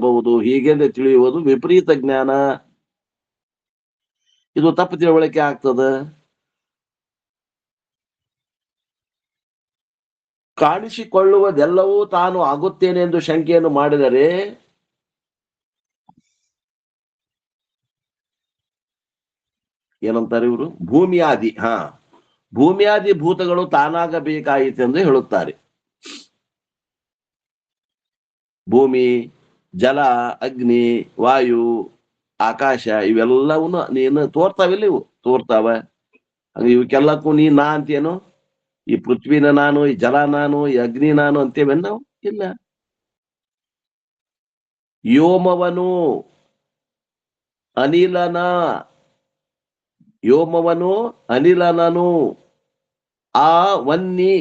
ತಿಳಿಯಬಹುದು, ಹೀಗೆಂದು ತಿಳಿಯುವುದು ವಿಪರೀತ ಜ್ಞಾನ. ಇದು ತಪ್ಪು ತಿಳುವಳಿಕೆ ಆಗ್ತದ. ಕಾಣಿಸಿಕೊಳ್ಳುವುದೆಲ್ಲವೂ ತಾನು ಆಗುತ್ತೇನೆ ಎಂದು ಶಂಕೆಯನ್ನು ಮಾಡಿದರೆ ಏನಂತಾರೆ ಇವರು, ಭೂಮಿಯಾದಿ ಭೂಮಿಯಾದಿ ಭೂತಗಳು ತಾನಾಗಬೇಕಾಯಿತೆಂದು ಹೇಳುತ್ತಾರೆ. ಭೂಮಿ, ಜಲ, ಅಗ್ನಿ, ವಾಯು, ಆಕಾಶ ಇವೆಲ್ಲವೂ ನೀನು ತೋರ್ತಾವಿಲ್ಲ, ಇವು ತೋರ್ತಾವ. ಇವಕ್ಕೆಲ್ಲಕ್ಕೂ ನೀ ನಾ ಅಂತೇನು? ಈ ಪೃಥ್ವಿನ ನಾನು, ಈ ಜಲ ನಾನು, ಈ ಅಗ್ನಿ ನಾನು ಅಂತೇವೆ ನಾವು? ಇಲ್ಲ. ಯೋಮವನು ಅನಿಲನನು ಆ ವನ್ನಿ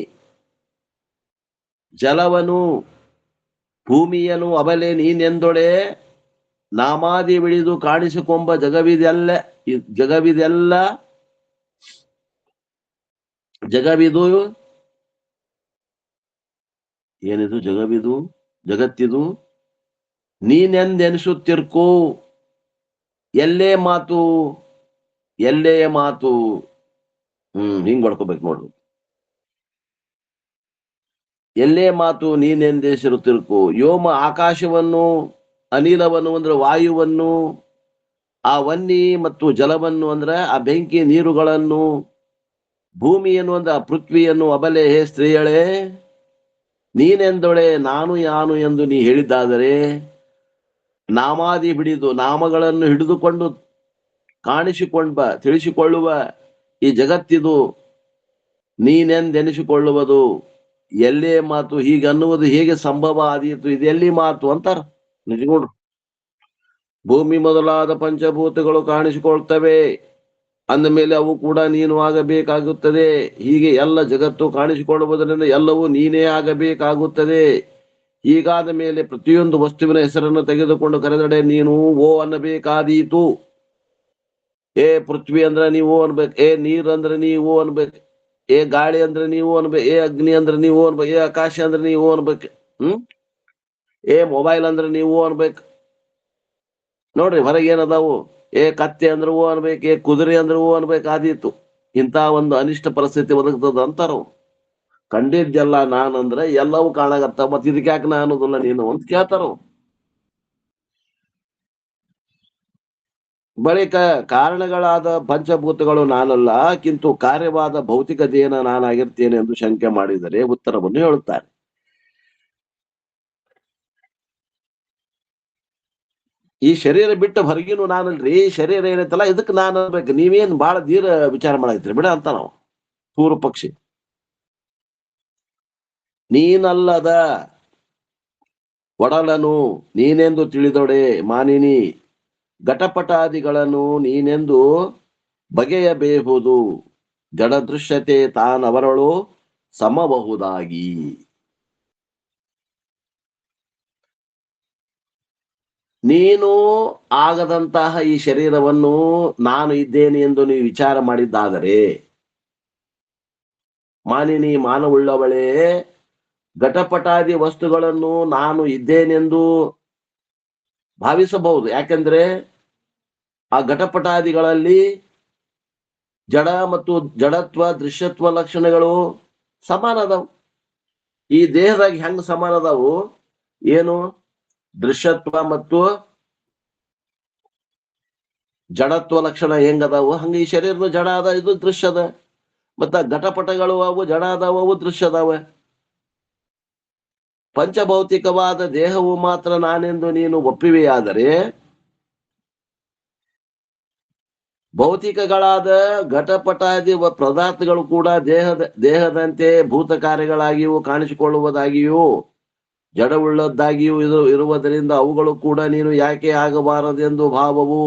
ಜಲವನು ಭೂಮಿಯನು ಅಬಲೆ ನೀನೆಂದೊಡೆ ನಾಮಾದಿ ಬಿಳಿದು ಕಾಣಿಸಿಕೊಂಬ ಜಗವಿದು ಏನಿದು ಜಗತ್ತಿದು ನೀನೆಂದೆನಿಸುತ್ತಿರ್ಕೋ. ಎಲ್ಲೆಯ ಮಾತು ಹಿಂಗ್ ಮಾಡ್ಕೋಬೇಕು ನೋಡ್ರಿ. ಎಲ್ಲೇ ಮಾತು ನೀನೆಂದೆನಿಸಿರುತ್ತಿರ್ಕೋ. ಯೋಮ ಆಕಾಶವನ್ನು, ಅನಿಲವನ್ನು ಅಂದ್ರೆ ವಾಯುವನ್ನು, ಆ ವನ್ನಿ ಮತ್ತು ಜಲವನ್ನು ಅಂದ್ರೆ ಆ ಬೆಂಕಿ ನೀರುಗಳನ್ನು, ಭೂಮಿಯನ್ನು ಅಂದ್ರೆ ಆ ಪೃಥ್ವಿಯನ್ನು ಅಬಲೆ ಹೇ ಸ್ತ್ರೀಯಳೇ ನೀನೆಂದೊಳೆ ನಾನು ಯಾನು ಎಂದು ನೀ ಹೇಳಿದ್ದಾದರೆ, ನಾಮಾದಿ ಬಿಡಿದು ನಾಮಗಳನ್ನು ಹಿಡಿದುಕೊಂಡು ತಿಳಿಸಿಕೊಳ್ಳುವ ಈ ಜಗತ್ತಿದು ನೀನೆಂದೆನಿಸಿಕೊಳ್ಳುವುದು ಎಲ್ಲೇ ಮಾತು. ಹೀಗನ್ನುವುದು ಹೇಗೆ ಸಂಭವ ಆದೀತು? ಇದೆಲ್ಲಿ ಮಾತು ಅಂತಾರ. ನಿಜಗೋಡ್ರು. ಭೂಮಿ ಮೊದಲಾದ ಪಂಚಭೂತಗಳು ಕಾಣಿಸಿಕೊಳ್ತವೆ ಅಂದ ಮೇಲೆ ಅವು ಕೂಡ ನೀನು ಆಗಬೇಕಾಗುತ್ತದೆ. ಹೀಗೆ ಎಲ್ಲ ಜಗತ್ತು ಕಾಣಿಸಿಕೊಳ್ಳುವುದರಿಂದ ಎಲ್ಲವೂ ನೀನೇ ಆಗಬೇಕಾಗುತ್ತದೆ. ಹೀಗಾದ ಮೇಲೆ ಪ್ರತಿಯೊಂದು ವಸ್ತುವಿನ ಹೆಸರನ್ನು ತೆಗೆದುಕೊಂಡು ಕರೆದಡೆ ನೀನು ಓ ಅನ್ನಬೇಕಾದೀತು. ಏ ಪೃಥ್ವಿ ಅಂದ್ರೆ ನೀವು ಅನ್ಬೇಕು, ಏ ನೀರ್ ಅಂದ್ರೆ ನೀವು ಅನ್ಬೇಕು, ಏ ಗಾಳಿ ಅಂದ್ರೆ ನೀವು ಅನ್ಬೇಕು, ಏ ಅಗ್ನಿ ಅಂದ್ರೆ ನೀವು ಅನ್ಬೇಕು, ಏ ಆಕಾಶ ಅಂದ್ರೆ ನೀವು ಅನ್ಬೇಕು, ಏ ಮೊಬೈಲ್ ಅಂದ್ರೆ ನೀವು ಅನ್ಬೇಕು. ನೋಡ್ರಿ ಹೊರಗೆ ಏನದಾವು, ಏ ಕತ್ತೆ ಅಂದ್ರೆ ಓ ಅನ್ಬೇಕು, ಏ ಕುದುರೆ ಅಂದ್ರೆ ಓ ಅನ್ಬೇಕಾದೀತು. ಇಂಥ ಒಂದು ಅನಿಷ್ಟ ಪರಿಸ್ಥಿತಿ ಒದಗ್ತದ ಅಂತಾರ. ಕಂಡಿದ್ದೆಲ್ಲ ನಾನಂದ್ರೆ ಎಲ್ಲವೂ ಕಾಣಾಗತ್ತ, ಮತ್ ಇದಕ್ಕೆ ಯಾಕೆ ನಾ ಅನ್ನೋದಿಲ್ಲ ನೀನು ಅಂತ ಕೇಳ್ತಾರ. ಬಳಿಕ ಕಾರಣಗಳಾದ ಪಂಚಭೂತಗಳು ನಾನಲ್ಲ, ಕಿಂತು ಕಾರ್ಯವಾದ ಭೌತಿಕ ದೇಹನ ನಾನಾಗಿರ್ತೇನೆ ಎಂದು ಶಂಕೆ ಮಾಡಿದರೆ ಉತ್ತರವನ್ನು ಹೇಳುತ್ತಾರೆ. ಈ ಶರೀರ ಬಿಟ್ಟು ಹೊರಗಿನೂ ನಾನಲ್ರಿ, ಶರೀರ ಏನೈತಲ್ಲ ಇದಕ್ಕೆ ನಾನು ಅನ್ಬೇಕು. ನೀವೇನ್ ಬಹಳ ಧೀರ ವಿಚಾರ ಮಾಡೈತ್ರಿ ಬಿಡ ಅಂತ ನಾವು ಪೂರ್ವ ಪಕ್ಷಿ. ನೀನಲ್ಲದ ಒಡಲನು ನೀನೆಂದು ತಿಳಿದೊಡೆ ಮಾನಿನಿ, ಘಟಪಟಾದಿಗಳನ್ನು ನೀನೆಂದು ಬಗೆಯಬಹುದು, ಜಡದೃಶ್ಯತೆ ತಾನವರಳು ಸಮಬಹುದಾಗಿ. ನೀನು ಆಗದಂತಹ ಈ ಶರೀರವನ್ನು ನಾನು ಇದ್ದೇನೆ ಎಂದು ನೀವು ವಿಚಾರ ಮಾಡಿದ್ದಾದರೆ, ಮಾನಿನಿ ಮಾನವುಳ್ಳವಳೇ, ಘಟಪಟಾದಿ ವಸ್ತುಗಳನ್ನು ನಾನು ಇದ್ದೇನೆಂದು ಭಾವಿಸಬಹುದು. ಯಾಕೆಂದ್ರೆ ಆ ಘಟಪಟಾದಿಗಳಲ್ಲಿ ಜಡ ಮತ್ತು ಜಡತ್ವ ದೃಶ್ಯತ್ವ ಲಕ್ಷಣಗಳು ಸಮಾನ ಅದಾವು. ಈ ದೇಹದಾಗ ಹೆಂಗ ಸಮಾನ ಅದಾವು? ಏನು ದೃಶ್ಯತ್ವ ಮತ್ತು ಜಡತ್ವ ಲಕ್ಷಣ ಹೆಂಗದಾವು ಹಂಗ ಈ ಶರೀರದ ಜಡ ಅದ, ಇದು ದೃಶ್ಯ ಅದ. ಮತ್ತ ಘಟಪಟಗಳು ಅವು ಜಡ ಅದಾವ, ಅವು ದೃಶ್ಯ ಅದಾವ. ಪಂಚಭೌತಿಕವಾದ ದೇಹವು ಮಾತ್ರ ನಾನೆಂದು ನೀನು ಒಪ್ಪಿವೆಯಾದರೆ, ಭೌತಿಕಗಳಾದ ಘಟಪಟಾದಿ ಪದಾರ್ಥಗಳು ಕೂಡ ದೇಹದಂತೆ ಭೂತ ಕಾರ್ಯಗಳಾಗಿಯೂ ಕಾಣಿಸಿಕೊಳ್ಳುವುದಾಗಿಯೂ ಜಡವುಳ್ಳದ್ದಾಗಿಯೂ ಇರುವುದರಿಂದ ಅವುಗಳು ಕೂಡ ನೀನು ಯಾಕೆ ಆಗಬಾರದೆಂದು ಭಾವವು.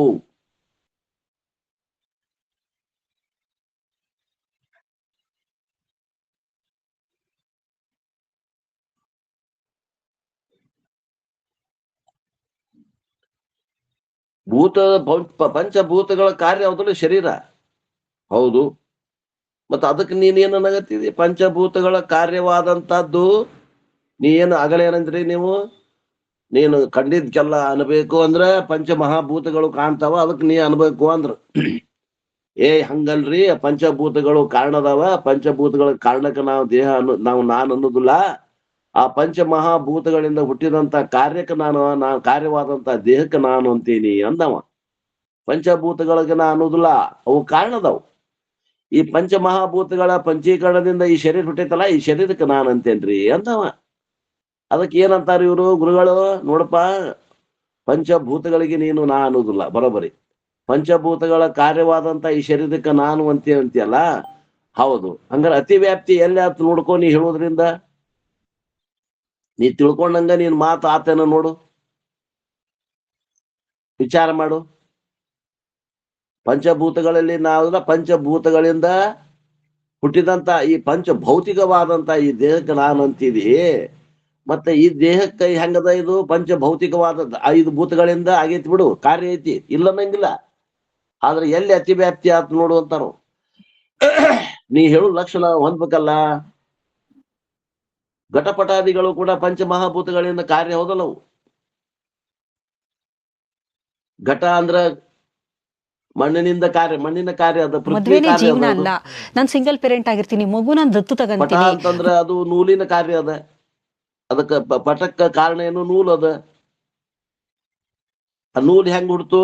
ಪಂಚಭೂತಗಳ ಕಾರ್ಯ ಹೌದಲ್ಲ ಶರೀರ, ಹೌದು. ಮತ್ತ ಅದಕ್ಕೆ ನೀನು ಕಂಡಿದ್ಕೆಲ್ಲ ಅನ್ಬೇಕು ಅಂದ್ರ ಪಂಚಮಹಾಭೂತಗಳು ಕಾಣ್ತಾವ, ಅದಕ್ ನೀ ಅನ್ಬೇಕು ಅಂದ್ರ. ಹಂಗಲ್ರಿ, ಪಂಚಭೂತಗಳು ಕಾರಣದಾವ, ಪಂಚಭೂತಗಳ ಕಾರಣಕ್ಕೆ ನಾವು ದೇಹ ನಾನು ಅನ್ನೋದಿಲ್ಲ. ಆ ಪಂಚಮಹಾಭೂತಗಳಿಂದ ಹುಟ್ಟಿದಂತ ಕಾರ್ಯಕ್ಕೆ ನಾನು ಕಾರ್ಯವಾದಂತ ದೇಹಕ್ಕೆ ನಾನು ಅಂತೀನಿ ಅಂದವ. ಪಂಚಭೂತಗಳಿಗೆ ನಾ ಅನ್ನೋದಿಲ್ಲ, ಅವು ಕಾರಣದವು. ಈ ಪಂಚಮಹಾಭೂತಗಳ ಪಂಚೀಕರಣದಿಂದ ಈ ಶರೀರ ಹುಟ್ಟೈತಲ್ಲ, ಈ ಶರೀರಕ್ಕೆ ನಾನು ಅಂತೇನ್ರಿ ಅಂದವ. ಅದಕ್ಕೆ ಏನಂತಾರ ಇವರು ಗುರುಗಳು, ನೋಡಪ್ಪ, ಪಂಚಭೂತಗಳಿಗೆ ನೀನು ನಾ ಅನ್ನೋದಿಲ್ಲ, ಬರೋಬರಿ. ಪಂಚಭೂತಗಳ ಕಾರ್ಯವಾದಂತ ಈ ಶರೀರಕ್ಕೆ ನಾನು ಅಂತೀಯಲ್ಲ, ಹೌದು. ಹಂಗಾರೆ ಅತಿ ವ್ಯಾಪ್ತಿ ಎಲ್ಲಿ ಆತು ನೋಡ್ಕೊ, ನೀ ಹೇಳೋದ್ರಿಂದ. ನೀ ತಿಳ್ಕೊಂಡಂಗ ನೀನ್ ಮಾತು ಆತೇನ ನೋಡು, ವಿಚಾರ ಮಾಡು. ಪಂಚಭೂತಗಳಲ್ಲಿ ನಾವು ಪಂಚಭೂತಗಳಿಂದ ಹುಟ್ಟಿದಂತ ಈ ಪಂಚ ಭೌತಿಕವಾದಂತ ಈ ದೇಹಕ್ಕೆ ನಾನು ಅಂತೀವಿ. ಮತ್ತೆ ಈ ದೇಹಕ್ಕೆ ಹೆಂಗದ ಇದು ಪಂಚ ಭೌತಿಕವಾದ 5 ಭೂತಗಳಿಂದ ಆಗೈತಿ ಬಿಡು, ಕಾರ್ಯ ಐತಿ, ಇಲ್ಲನ್ನಂಗಿಲ್ಲ. ಆದ್ರೆ ಎಲ್ಲಿ ಅತಿ ವ್ಯಾಪ್ತಿ ಆತ್ ನೋಡು ಅಂತಾರು. ನೀ ಹೇಳು ಲಕ್ಷಣ ಹೊಂದ್ಬೇಕಲ್ಲ. ಘಟಪಟಾದಿಗಳು ಕೂಡ ಪಂಚಮಹಾಭೂತಗಳಿಂದ ಕಾರ್ಯ ಹೌದಲ್ಲವು. ಘಟ ಅಂದ್ರ ಮಣ್ಣಿನಿಂದ ಕಾರ್ಯ, ಮಣ್ಣಿನ ಕಾರ್ಯ ಅದ. ಪೃಥ್ವಿ ಕಾರ್ಯ ಅಲ್ಲ, ನಾನ್ ಸಿಂಗಲ್ ಪೇರೆಂಟ್ ಆಗಿರ್ತೀನಿ, ಮಗು ನಾನ್ ದತ್ತು ಪಟ ತಗಂತೀನಿ ಅಂತಂದ್ರ ಅದು ನೂಲಿನ ಕಾರ್ಯ ಅದ. ಅದಕ್ಕ ಪಟಕ್ಕ ಕಾರಣ ಏನು? ನೂಲ್ ಅದ. ಆ ನೂಲ್ ಹೆಂಗ್ ಹುಡ್ತು?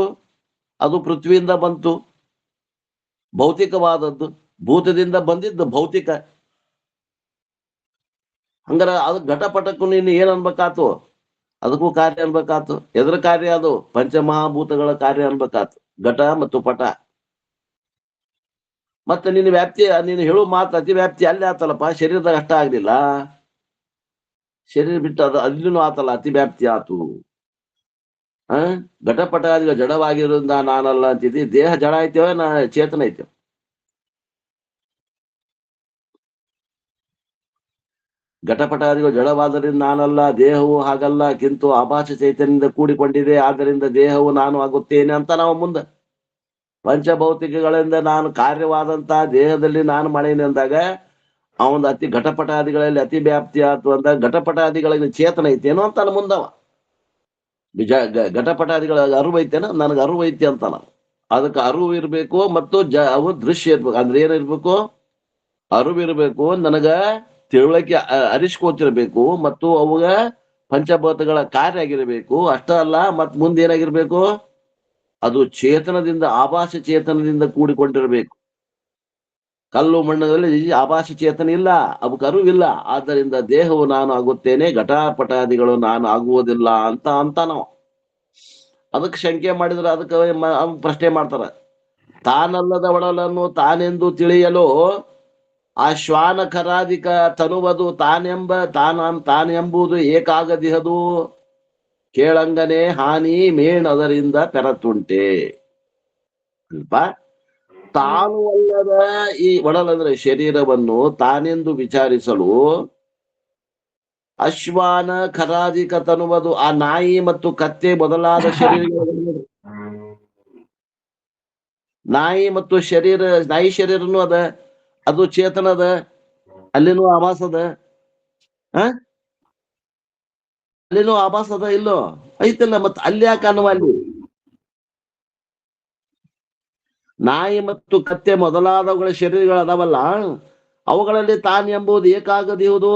ಅದು ಪೃಥ್ವಿಯಿಂದ ಬಂತು, ಭೌತಿಕವಾದದ್ದು. ಭೂತದಿಂದ ಬಂದಿದ್ದು ಭೌತಿಕ. ಹಂಗಾರ ಅದು ಘಟಪಟಕ್ಕೂ ನೀನು ಏನ್ ಅನ್ಬೇಕಾತು? ಅದಕ್ಕೂ ಕಾರ್ಯ ಅನ್ಬೇಕಾತು. ಎದ್ರ ಕಾರ್ಯ ಅದು? ಪಂಚಮಹಾಭೂತಗಳ ಕಾರ್ಯ ಅನ್ಬೇಕಾತು, ಘಟ ಮತ್ತು ಪಟ. ಮತ್ತೆ ನಿನ್ನ ವ್ಯಾಪ್ತಿ, ನೀನು ಹೇಳು ಮಾತು ಅತಿ ವ್ಯಾಪ್ತಿ ಅಲ್ಲೇ ಆತಲ್ಲಪ್ಪ, ಶರೀರದಾಗ ಅಷ್ಟ ಆಗ್ಲಿಲ್ಲ. ಶರೀರ ಬಿಟ್ಟು ಅದು ಅಲ್ಲಿನೂ ಆತಲ್ಲ, ಅತಿ ವ್ಯಾಪ್ತಿ ಆತು. ಘಟಪಟಾದಿಗಳು ಜಡವಾಗಿರೋದ್ರಿಂದ ನಾನಲ್ಲ ಅಂತಿದ್ದಿ. ದೇಹ ಜಡ ಐತೇವ, ನಾ ಚೇತನ ಐತೇವ? ಘಟಪಟಾದಿಗಳು ಜಡವಾದ್ದರಿಂದ ನಾನಲ್ಲ, ದೇಹವು ಹಾಗಲ್ಲ, ಕಿಂತು ಆಭಾಸ ಚೈತನ್ಯದಿಂದ ಕೂಡಿಕೊಂಡಿದೆ, ಆದ್ದರಿಂದ ದೇಹವು ನಾನು ಆಗುತ್ತೇನೆ ಅಂತ ನಾವು ಮುಂದೆ. ಪಂಚಭೌತಿಕಗಳಿಂದ ನಾನು ಕಾರ್ಯವಾದಂತ ದೇಹದಲ್ಲಿ ನಾನು ಮಾಡೇನೆ ಅಂದಾಗ ಅವನ ಅತಿ ಘಟಪಟಾದಿಗಳಲ್ಲಿ ಅತಿ ವ್ಯಾಪ್ತಿ ಆತು ಅಂದಾಗ ಘಟಪಟಾದಿಗಳಿಗೆ ಚೇತನ ಐತೇನೋ ಅಂತಾನ ಮುಂದವ. ಘಟಪಟಾದಿಗಳ ಅರಿವು ಐತೇನ? ನನಗೆ ಅರಿವು ಐತಿ ಅಂತಾನ. ಅದಕ್ಕೆ ಅರಿವು ಇರ್ಬೇಕು ಮತ್ತು ಅವು ದೃಶ್ಯ ಇರ್ಬೇಕು. ಅಂದ್ರೆ ಏನಿರ್ಬೇಕು? ಅರಿವು ಇರ್ಬೇಕು, ನನಗ ತಿಳುವಳಿಕೆ ಅರಿಸ್ಕೋತಿರ್ಬೇಕು, ಮತ್ತು ಅವಾಗ ಪಂಚಭೂತಗಳ ಕಾರ್ಯ ಆಗಿರ್ಬೇಕು. ಅಷ್ಟ ಅಲ್ಲ, ಮತ್ ಮುಂದೆ ಏನಾಗಿರ್ಬೇಕು? ಅದು ಚೇತನದಿಂದ, ಆಭಾಸ ಚೇತನದಿಂದ ಕೂಡಿಕೊಂಡಿರ್ಬೇಕು. ಕಲ್ಲು ಮಣ್ಣಲ್ಲಿ ಆಭಾಸ ಚೇತನ ಇಲ್ಲ, ಅವಕ್ಕೆ ಅರಿವಿಲ್ಲ. ಆದ್ದರಿಂದ ದೇಹವು ನಾನು ಆಗುತ್ತೇನೆ, ಘಟಪಟಾದಿಗಳು ನಾನು ಆಗುವುದಿಲ್ಲ ಅಂತ ನಾವು. ಅದಕ್ಕೆ ಶಂಕೆ ಮಾಡಿದ್ರೆ ಅದಕ್ಕೆ ಪ್ರಶ್ನೆ ಮಾಡ್ತಾರ, ತಾನಲ್ಲದ ಒಡಲನ್ನು ತಾನೆಂದು ತಿಳಿಯಲು ಆ ಶ್ವಾನ ಖರಾದಿಕ ತನುವುದು ತಾನೆಂಬುದು ಏಕಾಗದಿಹದು, ಕೇಳಂಗನೆ ಹಾನಿ ಮೇಣದರಿಂದ ಪೆರತುಂಟೆ. ಅಲ್ಪ ತಾನು ಅಲ್ಲದ ಈ ಒಡಲಂದ್ರೆ ಶರೀರವನ್ನು ತಾನೆಂದು ವಿಚಾರಿಸಲು ಅಶ್ವಾನ ಖರಾದಿಕ ತನುವುದು, ಆ ನಾಯಿ ಮತ್ತು ಕತ್ತೆ ಮೊದಲಾದ ಶರೀರಗಳು. ನಾಯಿ ಮತ್ತು ನಾಯಿ ಶರೀರನು ಅದ, ಅದು ಚೇತನದ, ಅಲ್ಲಿನೂ ಆಭಾಸದ. ಅಲ್ಲಿನೂ ಆಭಾಸದ ಇಲ್ಲೋ? ಐತಲ್ಲ. ಮತ್ ಅಲ್ಲಿ ಯಾಕೆ ಅನ್ನುವ? ಅಲ್ಲಿ ನಾಯಿ ಮತ್ತು ಕತ್ತೆ ಮೊದಲಾದವುಗಳ ಶರೀರಗಳು ಅದಾವಲ್ಲ, ಅವುಗಳಲ್ಲಿ ತಾನ್ ಎಂಬುದು ಏಕಾಗದಿಹುದು,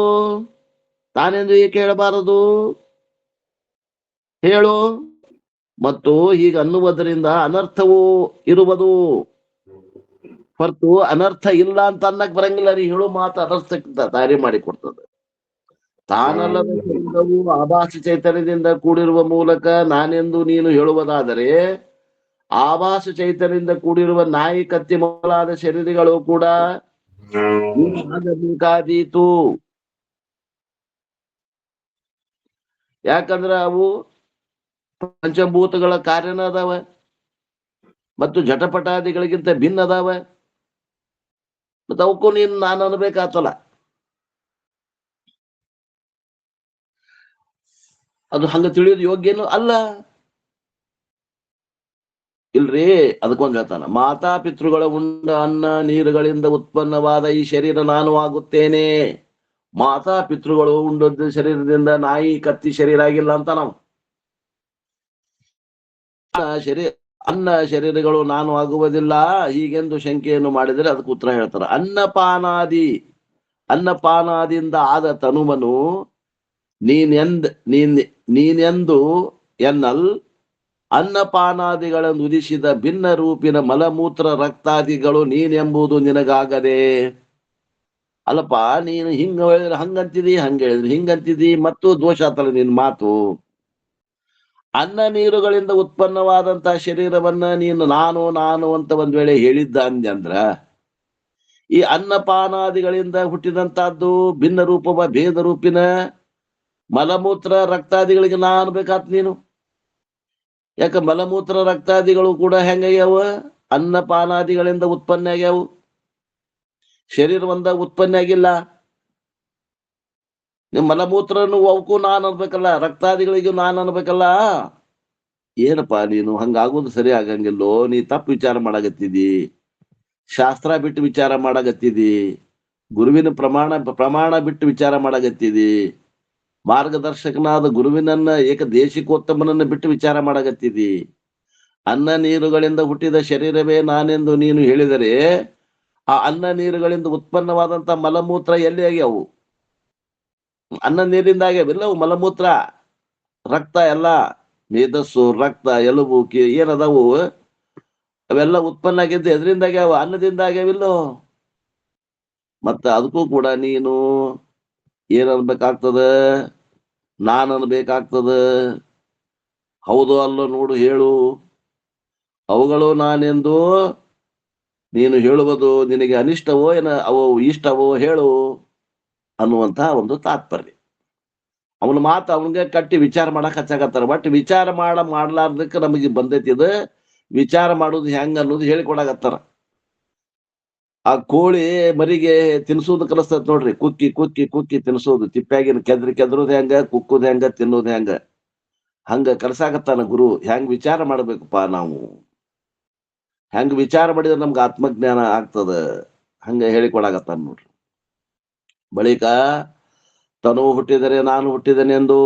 ತಾನೆಂದು ಏಕೆ ಹೇಳಬಾರದು? ಹೇಳು. ಮತ್ತು ಹೀಗೆ ಅನ್ನುವುದರಿಂದ ಅನರ್ಥವೂ ಇರುವುದು ಹೊರತು ಅನರ್ಥ ಇಲ್ಲ ಅಂತ ಅನ್ನಕ್ ಬರಂಗಿಲ್ಲ. ನೀ ಹೇಳು ಮಾತು ಅನರ್ಥಕ್ಕಿಂತ ತಯಾರಿ ಮಾಡಿ ಕೊಡ್ತದೆ. ತಾನಲ್ಲದ ಶರೀರವು ಆಭಾಸ ಚೈತನ್ಯದಿಂದ ಕೂಡಿರುವ ಮೂಲಕ ನಾನೆಂದು ನೀನು ಹೇಳುವುದಾದರೆ, ಆಭಾಸ ಚೈತನ್ಯದಿಂದ ಕೂಡಿರುವ ನಾಯಿ ಕತ್ತಿ ಮೊದಲಾದ ಶರೀರಗಳು ಕೂಡ ಆಗಬೇಕಾದೀತು. ಯಾಕಂದ್ರ ಅವು ಪಂಚಭೂತಗಳ ಕಾರ್ಯನ ಅದಾವ ಮತ್ತು ಜಟಪಟಾದಿಗಳಿಗಿಂತ ಭಿನ್ನ ಅದಾವ. ಮತ್ತ ಅವಕ್ಕೂ ನೀನು ನಾನು ಅನ್ಬೇಕಾತಲ್ಲ. ಅದು ಹಂಗ ತಿಳಿಯೋದು ಯೋಗ್ಯನು ಅಲ್ಲ. ಇಲ್ರಿ, ಅದಕ್ಕೊಂದು ಹೇಳ್ತಾನ, ಮಾತಾ ಪಿತೃಗಳ ಉಂಡ ಅನ್ನ ನೀರುಗಳಿಂದ ಉತ್ಪನ್ನವಾದ ಈ ಶರೀರ ನಾನು ಆಗುತ್ತೇನೆ. ಮಾತಾ ಪಿತೃಗಳು ಉಂಡದ್ದು ಶರೀರದಿಂದ ನಾಯಿ ಕತ್ತಿ ಶರೀರ ಆಗಿಲ್ಲ ಅಂತ ನಾವು. ಶರೀರ ಅನ್ನ ಶರೀರಗಳು ನಾನು ಆಗುವುದಿಲ್ಲ ಹೀಗೆಂದು ಶಂಕೆಯನ್ನು ಮಾಡಿದರೆ ಅದಕ್ಕೆ ಉತ್ತರ ಹೇಳ್ತಾರೆ. ಅನ್ನಪಾನಾದಿಯಿಂದ ಆದ ತನುವನು ನೀನೆಂದು ಎನ್ನಲ್ ಅನ್ನಪಾನಾದಿಗಳನ್ನು ಉದಿಸಿದ ಭಿನ್ನ ರೂಪಿನ ಮಲಮೂತ್ರ ರಕ್ತಾದಿಗಳು ನೀನೆಂಬುದು ನಿನಗಾಗದೆ. ಅಲ್ಲಪ್ಪ, ನೀನು ಹಿಂಗ ಹೇಳಿದ್ರೆ ಹಂಗಂತಿದಿ, ಹಂಗ ಹೇಳಿದ್ರೆ ಹಿಂಗಂತಿದಿ, ಮತ್ತು ದೋಷ ಆತಲ್ಲ ನಿನ್ ಮಾತು. ಅನ್ನ ನೀರುಗಳಿಂದ ಉತ್ಪನ್ನವಾದಂತಹ ಶರೀರವನ್ನ ನೀನು ನಾನು ನಾನು ಅಂತ ಒಂದ್ ವೇಳೆ ಹೇಳಿದ್ದ ಅಂದ್ರ ಈ ಅನ್ನಪಾನಾದಿಗಳಿಂದ ಹುಟ್ಟಿದಂತಹದ್ದು ಭಿನ್ನ ರೂಪವ ಭೇದ ರೂಪಿನ ಮಲಮೂತ್ರ ರಕ್ತಾದಿಗಳಿಗೆ ನಾ ಅನ್ಬೇಕಾತ್ ನೀನು. ಯಾಕ ಮಲಮೂತ್ರ ರಕ್ತಾದಿಗಳು ಕೂಡ ಹೆಂಗಾಗ್ಯಾವ? ಅನ್ನಪಾನಾದಿಗಳಿಂದ ಉತ್ಪನ್ನ ಆಗ್ಯಾವು, ಶರೀರ ಒಂದ ಉತ್ಪನ್ನ ಆಗಿಲ್ಲ. ನಿಮ್ ಮಲಮೂತ್ರನು ಅವಕ್ಕೂ ನಾನ್ ಅನ್ಬೇಕಲ್ಲ, ರಕ್ತಾದಿಗಳಿಗೂ ನಾನ್ ಅನ್ಬೇಕಲ್ಲ. ಏನಪ್ಪಾ ನೀನು ಹಂಗಾಗೋದು ಸರಿ ಆಗಂಗಿಲ್ಲೋ. ನೀ ತಪ್ಪು ವಿಚಾರ ಮಾಡಾಕತ್ತಿದಿ, ಶಾಸ್ತ್ರ ಬಿಟ್ಟು ವಿಚಾರ ಮಾಡಾಕತ್ತಿದಿ, ಗುರುವಿನ ಪ್ರಮಾಣ ಬಿಟ್ಟು ವಿಚಾರ ಮಾಡಾಕತ್ತಿದಿ, ಮಾರ್ಗದರ್ಶಕನಾದ ಗುರುವಿನನ್ನ ಏಕದೇಶಿಕೋತ್ತಮನನ್ನ ಬಿಟ್ಟು ವಿಚಾರ ಮಾಡಾಕತ್ತಿದಿ. ಅನ್ನ ನೀರುಗಳಿಂದ ಹುಟ್ಟಿದ ಶರೀರವೇ ನಾನೆಂದು ನೀನು ಹೇಳಿದರೆ ಆ ಅನ್ನ ನೀರುಗಳಿಂದ ಉತ್ಪನ್ನವಾದಂತ ಮಲಮೂತ್ರ ಎಲ್ಲಿ ಆಗ್ಯಾವು? ಅನ್ನ ನೀರಿಂದ ಆಗ್ಯಾವಿಲ್ಲವು ಮಲಮೂತ್ರ, ರಕ್ತ ಎಲ್ಲ ಮೇಧಸ್ಸು ರಕ್ತ ಎಲುಬು ಏನದವು ಅವೆಲ್ಲ ಉತ್ಪನ್ನ ಆಗಿದ್ದು ಎದ್ರಿಂದ ಆಗ್ಯಾವ? ಅನ್ನದಿಂದ ಆಗ್ಯಾವಿಲ್ಲೋ. ಮತ್ತ ಅದಕ್ಕೂ ಕೂಡ ನೀನು ಏನ್ ಅನ್ಬೇಕಾಗ್ತದ? ನಾನ್ ಅನ್ಬೇಕಾಗ್ತದ. ಹೌದು ಅಲ್ಲೋ ನೋಡು ಹೇಳು. ಅವುಗಳು ನಾನೆಂದು ನೀನು ಹೇಳುವುದು ನಿನಗೆ ಅನಿಷ್ಟವೋ ಏನ ಅವು ಇಷ್ಟವೋ ಹೇಳು ಅನ್ನುವಂತಹ ಒಂದು ತಾತ್ಪರ್ಯ. ಅವನ ಮಾತು ಅವನಿಗೆ ಕಟ್ಟಿ ವಿಚಾರ ಮಾಡಕ್ ಹಚ್ಚಾಕತ್ತಾರ. ಬಟ್ ವಿಚಾರ ಮಾಡ್ಲಾರ್ದಕ್ಕೆ ನಮಗೆ ಬಂದೈತಿ ಇದು. ವಿಚಾರ ಮಾಡೋದು ಹೆಂಗ ಅನ್ನೋದು ಹೇಳಿಕೊಡಾಕತ್ತಾರ. ಆ ಕೋಳಿ ಮರಿಗೆ ತಿನ್ಸೋದು ಕಲಿಸ್ತತ್ ನೋಡ್ರಿ, ಕುಕ್ಕಿ ಕುಕ್ಕಿ ಕುಕ್ಕಿ ತಿನ್ಸೋದು. ತಿಪ್ಪ್ಯಾಗಿನ ಕೆದ್ರೋದು ಹೆಂಗ, ಕುಕ್ಕುದು ಹೆಂಗ, ತಿನ್ನೋದು ಹೆಂಗ, ಹಂಗ ಕಲ್ಸಾಕತ್ತಾನ ಗುರು. ಹೆಂಗ್ ವಿಚಾರ ಮಾಡ್ಬೇಕಪ್ಪ ನಾವು, ಹೆಂಗ್ ವಿಚಾರ ಮಾಡಿದ್ರೆ ನಮ್ಗೆ ಆತ್ಮಜ್ಞಾನ ಆಗ್ತದ, ಹಂಗ ಹೇಳಿಕೊಡಾಕತ್ತಾನ ನೋಡ್ರಿ. ಬಳಿಕ ತನು ಹುಟ್ಟಿದರೆ ನಾನು ಹುಟ್ಟಿದನೆಂದು,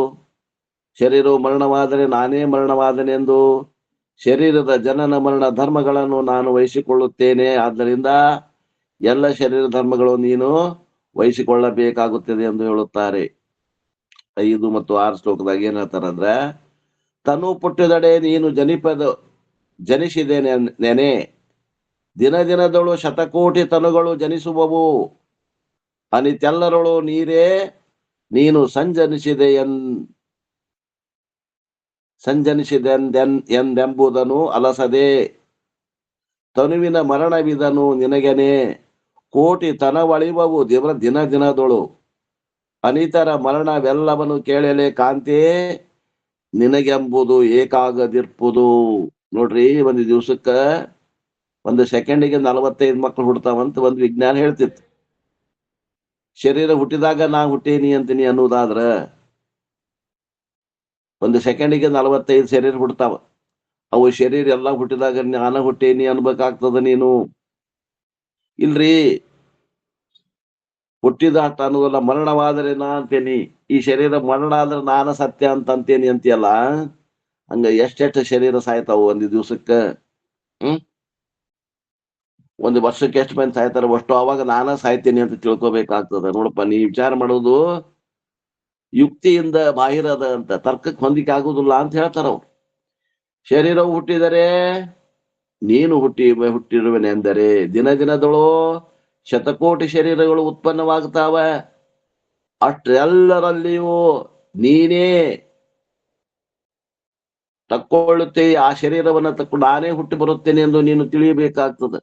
ಶರೀರವು ಮರಣವಾದರೆ ನಾನೇ ಮರಣವಾದನೆಂದು, ಶರೀರದ ಜನನ ಮರಣ ಧರ್ಮಗಳನ್ನು ನಾನು ವಹಿಸಿಕೊಳ್ಳುತ್ತೇನೆ. ಆದ್ದರಿಂದ ಎಲ್ಲ ಶರೀರ ಧರ್ಮಗಳು ನೀನು ವಹಿಸಿಕೊಳ್ಳಬೇಕಾಗುತ್ತದೆ ಎಂದು ಹೇಳುತ್ತಾರೆ. 5 ಮತ್ತು 6 ಶ್ಲೋಕದಾಗ ಏನ್ ಹೇಳ್ತಾರಂದ್ರ, ತನು ಪುಟ್ಟಿದಡೆ ನೀನು ಜನಿಸಿದೆ ನೆನೆ, ದಿನ ದಿನದಳು ಶತಕೋಟಿ ತನುಗಳು ಜನಿಸುವವು, ಅನಿತೆಲ್ಲರಳು ನೀರೇ ನೀನು ಸಂಜನಿಸಿದೆಂದೆಂಬುದನ್ನು ಅಲಸದೆ, ತನುವಿನ ಮರಣವಿದನು ನಿನಗೆನೆ, ಕೋಟಿ ತನವಳಿವವು ದಿನ ದಿನದೊಳು, ಅನಿತರ ಮರಣವೆಲ್ಲವನ್ನು ಕೇಳಲೆ ಕಾಂತೆ, ನಿನಗೆಂಬುದು ಏಕಾಗದಿರ್ಪುದು. ನೋಡ್ರಿ, ಒಂದು ದಿವ್ಸಕ್ಕ 1 ಸೆಕೆಂಡಿಗೆ 45 ಮಕ್ಕಳು ಹುಡ್ತಾವಂತ ಒಂದು ವಿಜ್ಞಾನ ಹೇಳ್ತಿತ್ತು. ಶರೀರ ಹುಟ್ಟಿದಾಗ ನಾ ಹುಟ್ಟೇನಿ ಅಂತೀನಿ ಅನ್ನೋದಾದ್ರ 1 ಸೆಕೆಂಡಿಗೆ 45 ಶರೀರ ಹುಡ್ತಾವ. ಅವು ಶರೀರ ಎಲ್ಲ ಹುಟ್ಟಿದಾಗ ನಾನ ಹುಟ್ಟೇನಿ ಅನ್ಬೇಕಾಗ್ತದ ನೀನು. ಇಲ್ರಿ, ಹುಟ್ಟಿದ ಅಷ್ಟ ಅನ್ನೋದಲ್ಲ, ಮರಣವಾದರೆ ನಾ ಅಂತೇನಿ. ಈ ಶರೀರ ಮರಣ ಆದ್ರೆ ನಾನ ಸತ್ಯ ಅಂತೇನಿ ಅಂತೀಯಲ್ಲ. ಹಂಗ ಎಷ್ಟೆಷ್ಟು ಶರೀರ ಸಾಯ್ತಾವು ಒಂದು ದಿವ್ಸಕ್ಕ? 1 ವರ್ಷಕ್ಕೆ ಎಷ್ಟು ಮಂದಿ ಸಾಯ್ತಾರ ಅಷ್ಟು. ಅವಾಗ ನಾನ ಸಾಯ್ತೇನಿ ಅಂತ ತಿಳ್ಕೊಬೇಕಾಗ್ತದ. ನೋಡಪ್ಪ, ನೀ ವಿಚಾರ ಮಾಡೋದು ಯುಕ್ತಿಯಿಂದ ಬಾಹಿರದ ಅಂತ, ತರ್ಕಕ್ಕೆ ಹೊಂದಿಕೆ ಆಗುದಿಲ್ಲ ಅಂತ ಹೇಳ್ತಾರ ಅವ್ರು. ಶರೀರವು ಹುಟ್ಟಿದರೆ ನೀನು ಹುಟ್ಟಿರುವೆನೆಂದರೆ ದಿನ ದಿನದಳು ಶತಕೋಟಿ ಶರೀರಗಳು ಉತ್ಪನ್ನವಾಗ್ತಾವ. ಅಷ್ಟೆಲ್ಲರಲ್ಲಿಯೂ ನೀನೇ ತಕ್ಕೊಳ್ಳುತ್ತೆ. ಆ ಶರೀರವನ್ನ ತಕ್ಕೊಂಡು ನಾನೇ ಹುಟ್ಟಿ ಬರುತ್ತೇನೆ ಎಂದು ನೀನು ತಿಳಿಯಬೇಕಾಗ್ತದೆ.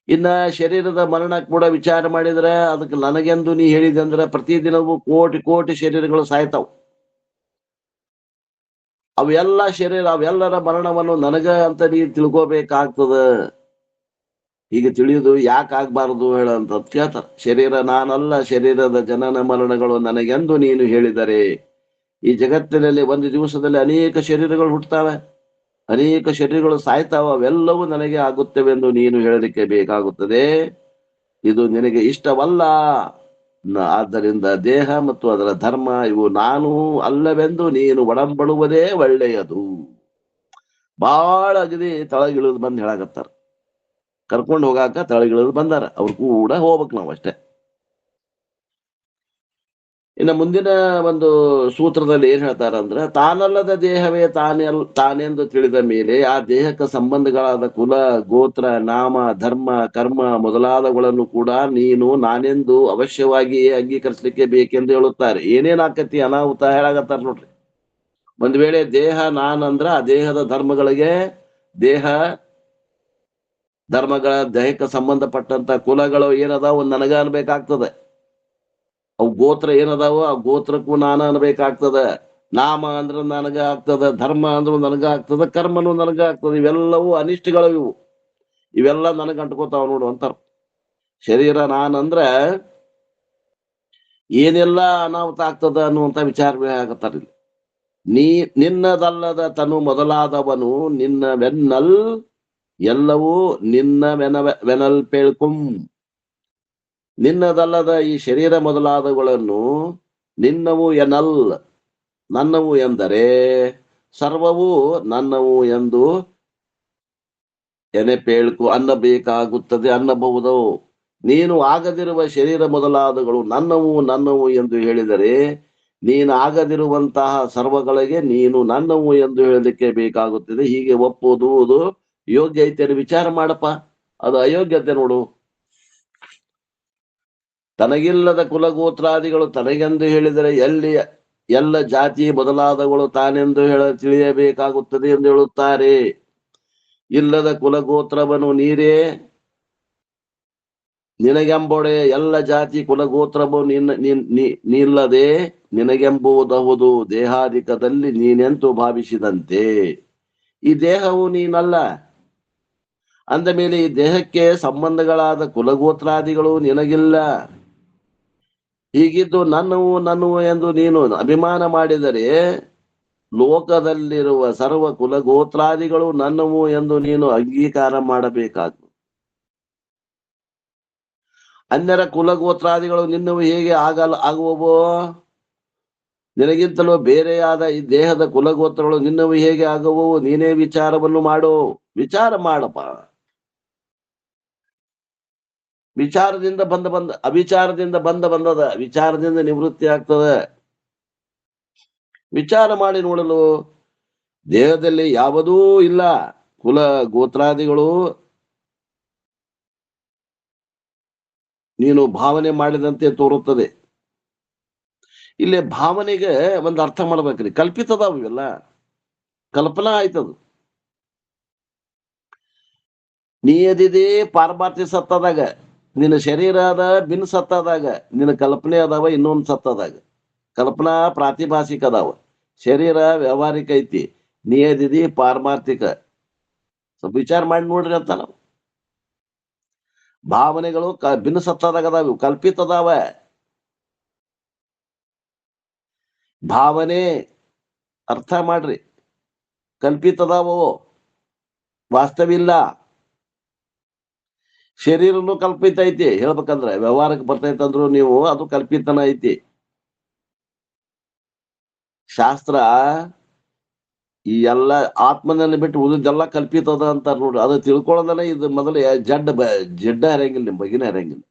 ಇನ್ನ ಶರೀರದ ಮರಣ ಕೂಡ ವಿಚಾರ ಮಾಡಿದ್ರೆ ಅದಕ್ಕೆ ನನಗೆಂದು ನೀ ಹೇಳಿದೆ ಅಂದ್ರೆ ಪ್ರತಿದಿನವೂ ಕೋಟಿ ಕೋಟಿ ಶರೀರಗಳು ಸಾಯ್ತಾವ. ಅವೆಲ್ಲರ ಮರಣವನ್ನು ನನಗ ಅಂತ ನೀ ತಿಳ್ಕೋಬೇಕಾಗ್ತದ. ಹೀಗೆ ತಿಳಿಯುದು ಯಾಕೆ ಆಗ್ಬಾರದು ಹೇಳಂತ ಕೇಳ್ತಾರ. ಶರೀರ ನಾನಲ್ಲ, ಶರೀರದ ಜನನ ಮರಣಗಳು ನನಗೆಂದು ನೀನು ಹೇಳಿದರೆ, ಈ ಜಗತ್ತಿನಲ್ಲಿ ಒಂದು ದಿವಸದಲ್ಲಿ ಅನೇಕ ಶರೀರಗಳು ಹುಟ್ಟುತ್ತವೆ, ಅನೇಕ ಶರೀರಗಳು ಸಾಯ್ತಾವ. ಅವೆಲ್ಲವೂ ನನಗೆ ಆಗುತ್ತವೆ ಎಂದು ನೀನು ಹೇಳಲಿಕ್ಕೆ ಬೇಕಾಗುತ್ತದೆ. ಇದು ನಿನಗೆ ಇಷ್ಟವಲ್ಲ. ಆದ್ದರಿಂದ ದೇಹ ಮತ್ತು ಅದರ ಧರ್ಮ ಇವು ನಾನು ಅಲ್ಲವೆಂದು ನೀನು ಒಡಂಬಡುವುದೇ ಒಳ್ಳೆಯದು. ಬಾಳ ಅಗದಿ ತಳಗಿಳಿದು ಬಂದ್ ಹೇಳಾಕತ್ತಾರ. ಕರ್ಕೊಂಡು ಹೋಗಾಕ ತಳಗಿಳಿದು ಬಂದಾರ. ಅವ್ರು ಕೂಡ ಹೋಗ್ಬೇಕು ನಾವು ಅಷ್ಟೇ. ಇನ್ನು ಮುಂದಿನ ಒಂದು ಸೂತ್ರದಲ್ಲಿ ಏನ್ ಹೇಳ್ತಾರಂದ್ರೆ, ತಾನಲ್ಲದ ದೇಹವೇ ತಾನೆಂದು ತಿಳಿದ ಮೇಲೆ ಆ ದೇಹಕ್ಕೆ ಸಂಬಂಧಗಳಾದ ಕುಲ, ಗೋತ್ರ, ನಾಮ, ಧರ್ಮ, ಕರ್ಮ ಮೊದಲಾದವುಗಳನ್ನು ಕೂಡ ನೀನು ನಾನೆಂದು ಅವಶ್ಯವಾಗಿ ಅಂಗೀಕರಿಸಲಿಕ್ಕೆ ಬೇಕೆಂದು ಹೇಳುತ್ತಾರೆ. ಏನೇನ್ ಆಕತಿ ಅನಾಹುತ ಹೇಳಾಕತ್ತಾರ ನೋಡ್ರಿ. ಒಂದ್ ವೇಳೆ ದೇಹ ನಾನಂದ್ರ ಆ ದೇಹದ ಧರ್ಮಗಳಿಗೆ, ದೇಹ ಧರ್ಮಗಳ ದೇಹಕ್ಕೆ ಸಂಬಂಧಪಟ್ಟಂತ ಕುಲಗಳು ಏನದಾವ ನನಗ ಅನ್ಬೇಕಾಗ್ತದೆ. ಅವು ಗೋತ್ರ ಏನದಾವ ಆ ಗೋತ್ರಕ್ಕೂ ನಾನ ಅನ್ಬೇಕಾಗ್ತದ. ನಾಮ ಅಂದ್ರ ನನಗ ಆಗ್ತದ, ಧರ್ಮ ಅಂದ್ರ ನನಗ ಆಗ್ತದ, ಕರ್ಮನು ನನಗ ಆಗ್ತದ. ಇವೆಲ್ಲವೂ ಅನಿಷ್ಟಗಳು ಇವು. ಇವೆಲ್ಲ ನನಗ ಅಂಟ್ಕೋತಾವ ನೋಡು ಅಂತಾರ. ಶರೀರ ನಾನಂದ್ರ ಏನೆಲ್ಲ ಅನಾಹುತ ಆಗ್ತದ ಅನ್ನುವಂತ ವಿಚಾರ ಆಗತ್ತಾರ. ನಿನ್ನದಲ್ಲದ ತನು ಮೊದಲಾದವನು ನಿನ್ನ ವೆನ್ನಲ್ ಎಲ್ಲವೂ ನಿನ್ನ ವೆನಲ್ಪೇಳ್ಕುಂ. ನಿನ್ನದಲ್ಲದ ಈ ಶರೀರ ಮೊದಲಾದವುಗಳನ್ನು ನಿನ್ನವು ಎನಲ್ ನನ್ನವು ಎಂದರೆ ಸರ್ವವೂ ನನ್ನವು ಎಂದು ಎನೆಪೇಳ್ಕು ಅನ್ನಬೇಕಾಗುತ್ತದೆ ಅನ್ನಬಹುದು. ನೀನು ಆಗದಿರುವ ಶರೀರ ಮೊದಲಾದಗಳು ನನ್ನವು ಎಂದು ಹೇಳಿದರೆ ನೀನು ಆಗದಿರುವಂತಹ ಸರ್ವಗಳಿಗೆ ನೀನು ನನ್ನವು ಎಂದು ಹೇಳಲಿಕ್ಕೆ ಬೇಕಾಗುತ್ತದೆ. ಹೀಗೆ ಒಪ್ಪುವುದು ಯೋಗ್ಯ ಐತೆ ವಿಚಾರ ಮಾಡಪ್ಪ. ಅದು ಅಯೋಗ್ಯತೆ ನೋಡು. ತನಗಿಲ್ಲದ ಕುಲಗೋತ್ರಾದಿಗಳು ತನಗೆಂದು ಹೇಳಿದರೆ ಎಲ್ಲ ಜಾತಿ ಮೊದಲಾದಗಳು ತಾನೆಂದು ತಿಳಿಯಬೇಕಾಗುತ್ತದೆ ಎಂದು ಹೇಳುತ್ತಾರೆ. ಇಲ್ಲದ ಕುಲಗೋತ್ರವನ್ನು ನೀರೇ ನಿನಗೆಂಬೊಡೆ ಎಲ್ಲ ಜಾತಿ ಕುಲಗೋತ್ರವು ನಿಲ್ಲದೆ ನಿನಗೆಂಬುದಹುದು ದೇಹಾಧಿಕದಲ್ಲಿ ನೀನೆಂತು ಭಾವಿಸಿದಂತೆ. ಈ ದೇಹವು ನೀನಲ್ಲ ಅಂದ ಮೇಲೆ ಈ ದೇಹಕ್ಕೆ ಸಂಬಂಧಗಳಾದ ಕುಲಗೋತ್ರಾದಿಗಳು ನಿನಗಿಲ್ಲ. ಹೀಗಿದ್ದು ನನ್ನವು ಎಂದು ನೀನು ಅಭಿಮಾನ ಮಾಡಿದರೆ ಲೋಕದಲ್ಲಿರುವ ಸರ್ವ ಕುಲಗೋತ್ರಾದಿಗಳು ನನ್ನವು ಎಂದು ನೀನು ಅಂಗೀಕಾರ ಮಾಡಬೇಕಾದ್ದು. ಅನ್ಯರ ಕುಲಗೋತ್ರಾದಿಗಳು ನಿನ್ನವು ಹೇಗೆ ಆಗುವವೋ, ನಿನಗಿಂತಲೂ ಬೇರೆಯಾದ ಈ ದೇಹದ ಕುಲಗೋತ್ರಗಳು ನಿನ್ನವು ಹೇಗೆ ಆಗುವವು? ನೀನೇ ವಿಚಾರವನ್ನು ಮಾಡು. ವಿಚಾರ ಮಾಡಪ್ಪ. ವಿಚಾರದಿಂದ ಅವಿಚಾರದಿಂದ ಬಂದದ, ವಿಚಾರದಿಂದ ನಿವೃತ್ತಿ ಆಗ್ತದ. ವಿಚಾರ ಮಾಡಿ ನೋಡಲು ದೇಹದಲ್ಲಿ ಯಾವುದೂ ಇಲ್ಲ. ಕುಲ ಗೋತ್ರಾದಿಗಳು ನೀನು ಭಾವನೆ ಮಾಡಿದಂತೆ ತೋರುತ್ತದೆ. ಇಲ್ಲಿ ಭಾವನೆಗೆ ಒಂದು ಅರ್ಥ ಮಾಡ್ಬೇಕ್ರಿ. ಕಲ್ಪಿತದಾವ ಇವೆಲ್ಲ, ಕಲ್ಪನಾ ಆಯ್ತದು. ನೀ ಎದಿದೆ ಪಾರಮಾರ್ಥಿ ಸತ್ತದಾಗ, ನಿನ್ನ ಶರೀರ ಅದ ಬಿನ್ ಸತ್ತದಾಗ, ನಿನ್ನ ಕಲ್ಪನೆ ಅದಾವ ಇನ್ನೊಂದು ಸತ್ತದಾಗ. ಕಲ್ಪನಾ ಪ್ರಾತಿಭಾಸಿಕ ಅದಾವ, ಶರೀರ ವ್ಯವಹಾರಿಕ ಐತಿ. ನೀ ಎದಿದಿ ಪಾರಮಾರ್ಥಿಕ. ಸ್ವಲ್ಪ ವಿಚಾರ ಮಾಡಿ ನೋಡ್ರಿ ಅಂತ ನಾವು. ಭಾವನೆಗಳು ಭಿನ್ನ ಸತ್ತದಾಗ ಅದಾವ, ಕಲ್ಪಿತದಾವ. ಭಾವನೆ ಅರ್ಥ ಮಾಡ್ರಿ, ಕಲ್ಪಿತದಾವೋ, ವಾಸ್ತವಿಲ್ಲ. ಶರೀರನು ಕಲ್ಪಿತ ಐತಿ. ಹೇಳ್ಬೇಕಂದ್ರೆ ವ್ಯವಹಾರಕ್ಕೆ ಬರ್ತೈತಂದ್ರು ನೀವು ಅದು ಕಲ್ಪಿತನ ಐತಿ. ಶಾಸ್ತ್ರ ಈ ಎಲ್ಲ ಆತ್ಮನಲ್ಲಿ ಬಿಟ್ಟು ಉಳಿದೆಲ್ಲ ಕಲ್ಪಿತದ ಅಂತ ನೋಡ್ರಿ. ಅದು ತಿಳ್ಕೊಳ್ಳೋದನ್ನ ಇದು ಮೊದಲು ಜಡ್ಡ ಹರಿಯಂಗಿಲ್ಲ, ನಿಮ್ ಬಗಿನ ಹರಿಯಂಗಿಲ್ಲ.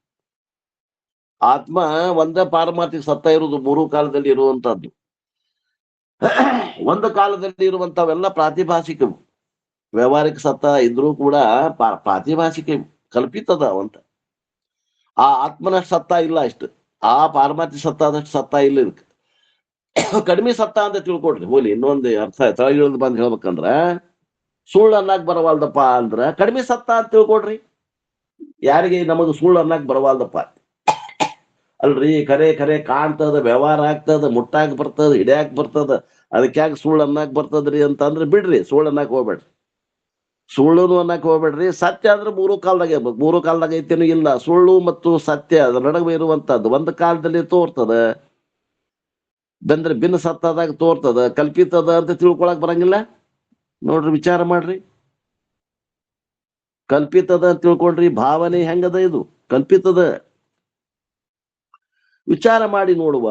ಆತ್ಮ ಒಂದೇ ಪಾರಮಾರ್ಥಿಕ ಸತ್ತ ಇರುವುದು, ಮೂರು ಕಾಲದಲ್ಲಿ ಇರುವಂತಹದ್ದು. ಒಂದು ಕಾಲದಲ್ಲಿ ಇರುವಂತವೆಲ್ಲ ಪ್ರಾತಿಭಾಸಿಕವು. ವ್ಯವಹಾರಿಕ ಸತ್ತ ಇದ್ರೂ ಕೂಡ ಪ್ರಾತಿಭಾಸಿಕ ಕಲ್ಪಿತದ ಅಂತ. ಆ ಆತ್ಮನಷ್ಟು ಸತ್ತ ಇಲ್ಲ ಅಷ್ಟು, ಆ ಪಾರಮಾರ್ಥಿಕ ಸತ್ತ ಆದಷ್ಟು ಸತ್ತ ಇಲ್ಲ ಇದಕ್ಕೆ. ಕಡಿಮೆ ಸತ್ತ ಅಂತ ತಿಳ್ಕೊಡ್ರಿ. ಹೋಲಿ ಇನ್ನೊಂದು ಅರ್ಥ ತಳಗಿಳಿದು ಬಂದ್ ಹೇಳ್ಬೇಕಂದ್ರ, ಸುಳ್ಳು ಅನ್ನಕ್ ಬರವಾಲ್ದಪ್ಪ ಅಂದ್ರ ಕಡಿಮೆ ಸತ್ತ ಅಂತ ತಿಳ್ಕೊಡ್ರಿ. ಯಾರಿಗೆ ನಮಗ ಸುಳ್ಳು ಅನ್ನಕ್ ಬರವಾಲ್ದಪ್ಪ ಅಲ್ರಿ. ಖರೆ ಕಾಣ್ತದ, ವ್ಯವಹಾರ ಆಗ್ತದ, ಮುಟ್ಟಾಕ್ ಬರ್ತದ, ಹಿಡಿಯಾಕ್ ಬರ್ತದ, ಅದಕ್ಯಾಗ ಸುಳ್ಳು ಅನ್ನಕ್ ಬರ್ತದ್ರಿ ಅಂತಂದ್ರೆ ಬಿಡ್ರಿ. ಸುಳ್ಳು ಅನ್ನಕ್ ಹೋಗ್ಬೇಡ್ರಿ, ಸುಳ್ಳುನು ಅನ್ನಕ್ ಹೋಗ್ಬೇಡ್ರಿ. ಸತ್ಯ ಅಂದ್ರೆ ಮೂರು ಕಾಲದಾಗ ಇರ್ಬೇಕು. ಮೂರು ಕಾಲದಾಗ ಐತೇನು ಇಲ್ಲ. ಸುಳ್ಳು ಮತ್ತು ಸತ್ಯ ಅದ್ರ ನಡುವೆ ಇರುವಂತದ್ದು ಒಂದು ಕಾಲದಲ್ಲಿ ತೋರ್ತದ, ಬಂದ್ರೆ ಭಿನ್ನ ಸತ್ತದಾಗ ತೋರ್ತದ. ಕಲ್ಪಿತದ ಅಂತ ತಿಳ್ಕೊಳಕ್ ಬರಂಗಿಲ್ಲ ನೋಡ್ರಿ. ವಿಚಾರ ಮಾಡ್ರಿ. ಕಲ್ಪಿತದ ಅಂತ ತಿಳ್ಕೊಳ್ರಿ. ಭಾವನೆ ಹೆಂಗದ? ಇದು ಕಲ್ಪಿತದ. ವಿಚಾರ ಮಾಡಿ ನೋಡುವ.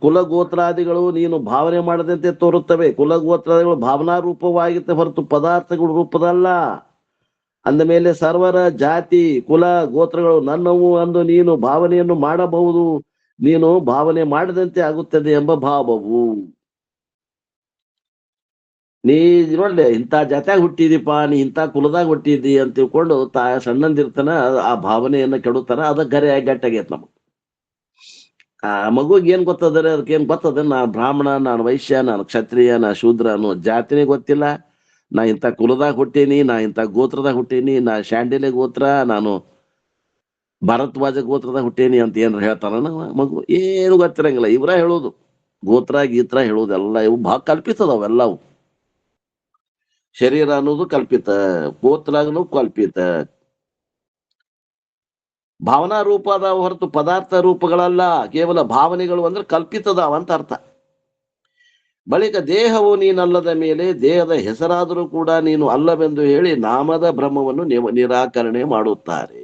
ಕುಲಗೋತ್ರಾದಿಗಳು ನೀನು ಭಾವನೆ ಮಾಡದಂತೆ ತೋರುತ್ತವೆ. ಕುಲಗೋತ್ರಾದಿಗಳು ಭಾವನಾ ರೂಪವಾಗಿತ್ತೆ ಹೊರತು ಪದಾರ್ಥಗಳ ರೂಪದಲ್ಲ. ಅಂದ ಮೇಲೆ ಸರ್ವರ ಜಾತಿ ಕುಲ ಗೋತ್ರಗಳು ನನ್ನವು ಅಂದು ನೀನು ಭಾವನೆಯನ್ನು ಮಾಡಬಹುದು. ನೀನು ಭಾವನೆ ಮಾಡದಂತೆ ಆಗುತ್ತದೆ ಎಂಬ ಭಾವವು. ನೀ ನೋಡ್ಲೆ ಇಂಥ ಜಾತ್ಯಾಗ ಹುಟ್ಟಿದೀಪ, ನೀ ಇಂಥ ಕುಲದಾಗ ಹುಟ್ಟಿದಿ ಅಂತ ತಿಳ್ಕೊಂಡು ಸಣ್ಣಂದಿರ್ತಾನ ಆ ಭಾವನೆಯನ್ನ ಕೆಡುತ್ತಾನ. ಅದ ಗರಿಯಾಗಿ ಗಟ್ಟಾಗೈತ್ ನಮಗ್. ಆ ಮಗುಗ್ ಏನ್ ಗೊತ್ತದರಿ, ಅದಕ್ಕೆ ಏನ್ ಗೊತ್ತದ, ನಾ ಬ್ರಾಹ್ಮಣ, ನಾನು ವೈಶ್ಯ, ನಾನು ಕ್ಷತ್ರಿಯ, ನಾ ಶೂದ್ರ ಅನ್ನೋ ಜಾತಿನೇ ಗೊತ್ತಿಲ್ಲ. ನಾ ಇಂಥ ಕುಲದಾಗ ಹುಟ್ಟೀನಿ, ನಾ ಇಂಥ ಗೋತ್ರದಾಗ ಹುಟ್ಟೀನಿ, ನಾ ಶಾಂಡಿಲೆ ಗೋತ್ರ, ನಾನು ಭರದ್ವಾಜ ಗೋತ್ರದಾಗ ಹುಟ್ಟೇನಿ ಅಂತ ಏನ್ರ ಹೇಳ್ತಾನ ಮಗು? ಏನು ಗೊತ್ತಿರಂಗಿಲ್ಲ. ಇವ್ರ ಹೇಳೋದು ಗೋತ್ರ ಗೀತ್ರ ಹೇಳೋದೆಲ್ಲ ಇವು ಭಾಳ ಕಲ್ಪಿತದವೆಲ್ಲವು. ಶರೀರ ಅನ್ನೋದು ಕಲ್ಪಿತ, ಗೋತ್ರಾಗನು ಕಲ್ಪಿತ, ಭಾವನಾ ರೂಪ ಅದಾವ ಹೊರತು ಪದಾರ್ಥ ರೂಪಗಳಲ್ಲ. ಕೇವಲ ಭಾವನೆಗಳು ಅಂದ್ರೆ ಕಲ್ಪಿತದಾವ ಅಂತ ಅರ್ಥ. ಬಳಿಕ ದೇಹವು ನೀನಲ್ಲದ ಮೇಲೆ ದೇಹದ ಹೆಸರಾದರೂ ಕೂಡ ನೀನು ಅಲ್ಲವೆಂದು ಹೇಳಿ ನಾಮದ ಭ್ರಮವನ್ನು ನಿರಾಕರಣೆ ಮಾಡುತ್ತಾರೆ.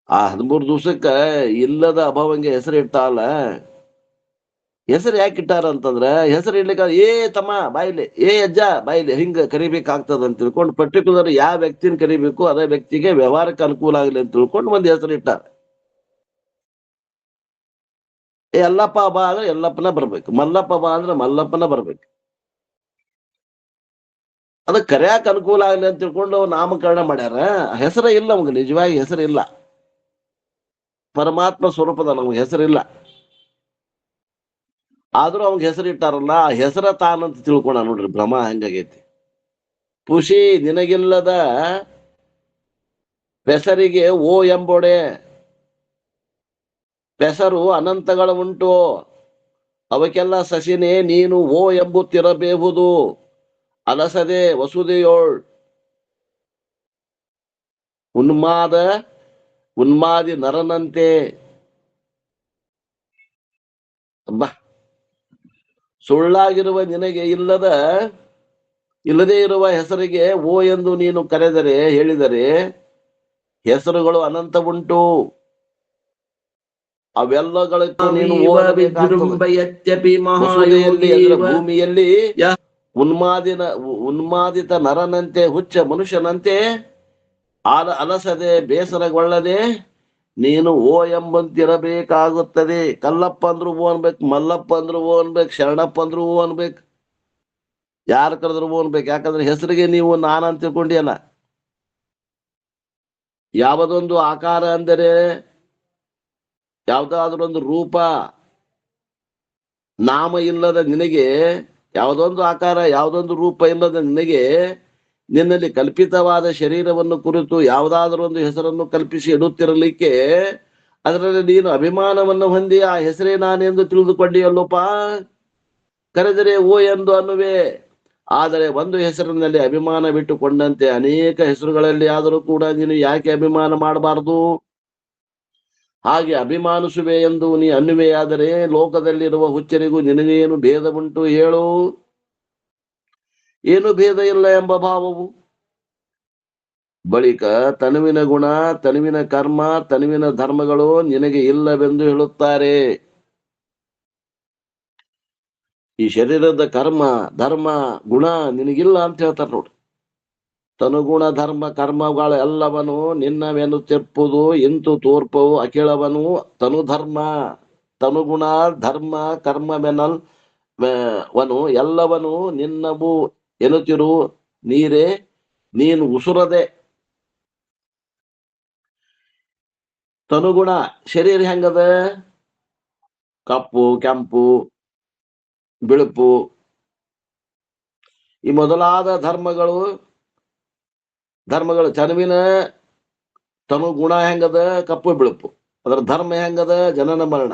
ಆ 13 ದಿವಸಕ್ಕ ಇಲ್ಲದ ಅಭಾವಂಗೆ ಹೆಸರಿಟ್ಟಲ್ಲ. ಹೆಸರು ಯಾಕೆ ಇಟ್ಟಾರ ಅಂತಂದ್ರ, ಹೆಸರು ಇಡ್ಲಿಕ್ಕ ಏ ತಮ್ಮ ಬಾಯಿಲೆ, ಏ ಅಜ್ಜ ಬಾಯಿಲೆ ಹಿಂಗ ಕರಿಬೇಕಾಗ್ತದ ಅಂತ ತಿಳ್ಕೊಂಡು ಪರ್ಟಿಕ್ಯುಲರ್ ಯಾವ ವ್ಯಕ್ತಿನ ಕರಿಬೇಕು ಅದೇ ವ್ಯಕ್ತಿಗೆ ವ್ಯವಹಾರಕ್ಕೆ ಅನುಕೂಲ ಆಗಲಿ ಅಂತ ತಿಳ್ಕೊಂಡು ಒಂದ್ ಹೆಸರು ಇಟ್ಟಾರ. ಎಲ್ಲಪ್ಪ ಬಾ ಅಂದ್ರೆ ಎಲ್ಲಪ್ಪನ ಬರ್ಬೇಕು, ಮಲ್ಲಪ್ಪ ಬಾ ಅಂದ್ರೆ ಮಲ್ಲಪ್ಪನ ಬರ್ಬೇಕು. ಅದಕ್ಕೆ ಕರ್ಯಾಕ ಅನುಕೂಲ ಆಗಲಿ ಅಂತ ತಿಳ್ಕೊಂಡು ನಾಮಕರಣ ಮಾಡ್ಯಾರ. ಹೆಸರೇ ಇಲ್ಲ ನಮ್ಗೆ, ನಿಜವಾಗಿ ಹೆಸರಿಲ್ಲ. ಪರಮಾತ್ಮ ಸ್ವರೂಪದ ನಮ್ಗೆ ಹೆಸರಿಲ್ಲ. ಆದ್ರೂ ಅವಂಗ ಹೆಸರು ಇಟ್ಟಾರಲ್ಲ, ಆ ಹೆಸರ ತಾನಂತ ತಿಳ್ಕೊಂಡ. ನೋಡ್ರಿ ಭ್ರಮ ಹೆಂಗಾಗೈತಿ. ಪುಷಿ ನಿನಗಿಲ್ಲದ ಪೆಸರಿಗೆ ಓ ಎಂಬೊಡೆ, ಪೆಸರು ಅನಂತಗಳ ಉಂಟು, ಅವಕ್ಕೆಲ್ಲ ಸಸಿನೇ ನೀನು ಓ ಎಂಬುತ್ತಿರಬೇಹುದು. ಅಲಸದೆ ವಸುದೆಯೋಳ್ ಉನ್ಮಾದಿ ನರನಂತೆ. ಬಾ, ಸುಳ್ಳಾಗಿರುವ ನಿನಗೆ ಇಲ್ಲದೇ ಇರುವ ಹೆಸರಿಗೆ ಓ ಎಂದು ನೀನು ಕರೆದರೆ, ಹೇಳಿದರೆ ಹೆಸರುಗಳು ಅನಂತ ಉಂಟು, ಅವೆಲ್ಲಗಳಕ್ಕೂ ನೀನು ಭೂಮಿಯಲ್ಲಿ ಉನ್ಮಾದಿತ ನರನಂತೆ, ಹುಚ್ಚ ಮನುಷ್ಯನಂತೆ ಅಲಸದೆ ಬೇಸರಗೊಳ್ಳದೆ ನೀನು ಓ ಎಂಬಂತಿರಬೇಕಾಗುತ್ತದೆ. ಕಲ್ಲಪ್ಪ ಅಂದ್ರು ಓ ಅನ್ಬೇಕು, ಮಲ್ಲಪ್ಪ ಅಂದ್ರು ಓ ಅನ್ಬೇಕು, ಶರಣಪ್ಪ ಅಂದ್ರು ಓ ಅನ್ಬೇಕು, ಯಾರು ಕರೆದ್ರು ಓ ಅನ್ಬೇಕು. ಯಾಕಂದ್ರೆ ಹೆಸರಿಗೆ ನೀವು ನಾನಂತ ತಿಳ್ಕೊಂಡಿಯಲ್ಲ. ಯಾವುದೊಂದು ಆಕಾರ ಅಂದರೆ ಯಾವುದಾದ್ರೊಂದು ರೂಪ, ನಾಮ ಇಲ್ಲದ ನಿನಗೆ, ಯಾವುದೊಂದು ಆಕಾರ ಯಾವುದೊಂದು ರೂಪ ಇಲ್ಲದ ನಿನಗೆ ನಿನ್ನಲ್ಲಿ ಕಲ್ಪಿತವಾದ ಶರೀರವನ್ನು ಕುರಿತು ಯಾವುದಾದ್ರೂ ಒಂದು ಹೆಸರನ್ನು ಕಲ್ಪಿಸಿ ಇಡುತ್ತಿರಲಿಕ್ಕೆ ಅದರಲ್ಲಿ ನೀನು ಅಭಿಮಾನವನ್ನು ಹೊಂದಿ ಆ ಹೆಸರೇ ನಾನೆಂದು ತಿಳಿದುಕೊಂಡಿಯಲ್ಲೋಪ. ಕರೆದರೆ ಓ ಎಂದು ಅನ್ನುವೆ. ಆದರೆ ಒಂದು ಹೆಸರಿನಲ್ಲಿ ಅಭಿಮಾನ ಬಿಟ್ಟುಕೊಂಡಂತೆ ಅನೇಕ ಹೆಸರುಗಳಲ್ಲಿ ಆದರೂ ಕೂಡ ನೀನು ಯಾಕೆ ಅಭಿಮಾನ ಮಾಡಬಾರದು? ಹಾಗೆ ಅಭಿಮಾನಿಸುವೆ ಎಂದು ನೀ ಅನ್ನುವೆಯಾದರೆ ಲೋಕದಲ್ಲಿರುವ ಹುಚ್ಚರಿಗೂ ನಿನಗೇನು ಭೇದ ಉಂಟು ಹೇಳು? ಏನು ಭೇದ ಇಲ್ಲ ಎಂಬ ಭಾವವು. ಬಳಿಕ ತನುವಿನ ಗುಣ, ತನುವಿನ ಕರ್ಮ, ತನುವಿನ ಧರ್ಮಗಳು ನಿನಗೆ ಇಲ್ಲವೆಂದು ಹೇಳುತ್ತಾರೆ. ಈ ಶರೀರದ ಕರ್ಮ, ಧರ್ಮ, ಗುಣ ನಿನಗಿಲ್ಲ ಅಂತ ಹೇಳ್ತಾರೆ ನೋಡ್ರಿ. ತನುಗುಣ ಧರ್ಮ ಕರ್ಮಗಳು ಎಲ್ಲವನು ನಿನ್ನವೆನ್ನುತ್ತಿರ್ಪುದು ಇಂತು ತೋರ್ಪವು ಅಖಿಳವನು ತನು ಧರ್ಮ. ತನುಗುಣ ಧರ್ಮ ಕರ್ಮವೆನಲ್ ವನು ಎಲ್ಲವನು ನಿನ್ನವು ಎನ್ನುತ್ತಿರು ನೀರೇ ನೀನು ಉಸುರದೆ. ತನುಗುಣ ಶರೀರ ಹೆಂಗದ? ಕಪ್ಪು, ಕೆಂಪು, ಬಿಳುಪು ಈ ಮೊದಲಾದ ಧರ್ಮಗಳು ಚನುವಿನ ತನು ಗುಣ ಹೆಂಗದ? ಕಪ್ಪು ಬಿಳುಪು. ಅದರ ಧರ್ಮ ಹೆಂಗದ? ಜನನ ಮರಣ.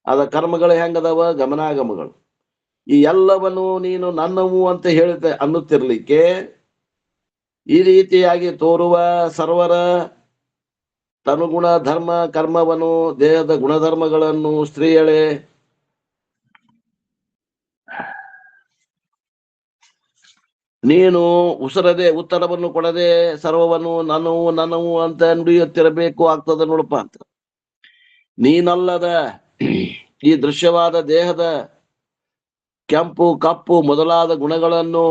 ಅದ ಕರ್ಮಗಳು ಹೆಂಗದವ? ಗಮನಾಗಮಗಳು. ಈ ಎಲ್ಲವನ್ನು ನೀನು ನನ್ನವು ಅಂತ ಹೇಳುತ್ತೆ ಅನ್ನುತ್ತಿರ್ಲಿಕ್ಕೆ ಈ ರೀತಿಯಾಗಿ ತೋರುವ ಸರ್ವರ ತನುಗುಣ ಧರ್ಮ ಕರ್ಮವನ್ನು, ದೇಹದ ಗುಣಧರ್ಮಗಳನ್ನು ಸ್ತ್ರೀಯಳೆ ನೀನು ಉಸರದೆ ಉತ್ತರವನ್ನು ಕೊಡದೆ ಸರ್ವವನ್ನು ನನ್ನವು ಅಂತ ನುಡಿಯುತ್ತಿರಬೇಕು ಆಗ್ತದ ನೋಡಪ್ಪ ಅಂತ. ನೀನಲ್ಲದ ಈ ದೃಶ್ಯವಾದ ದೇಹದ ಕೆಂಪು ಕಪ್ಪು ಮೊದಲಾದ ಗುಣಗಳನ್ನು,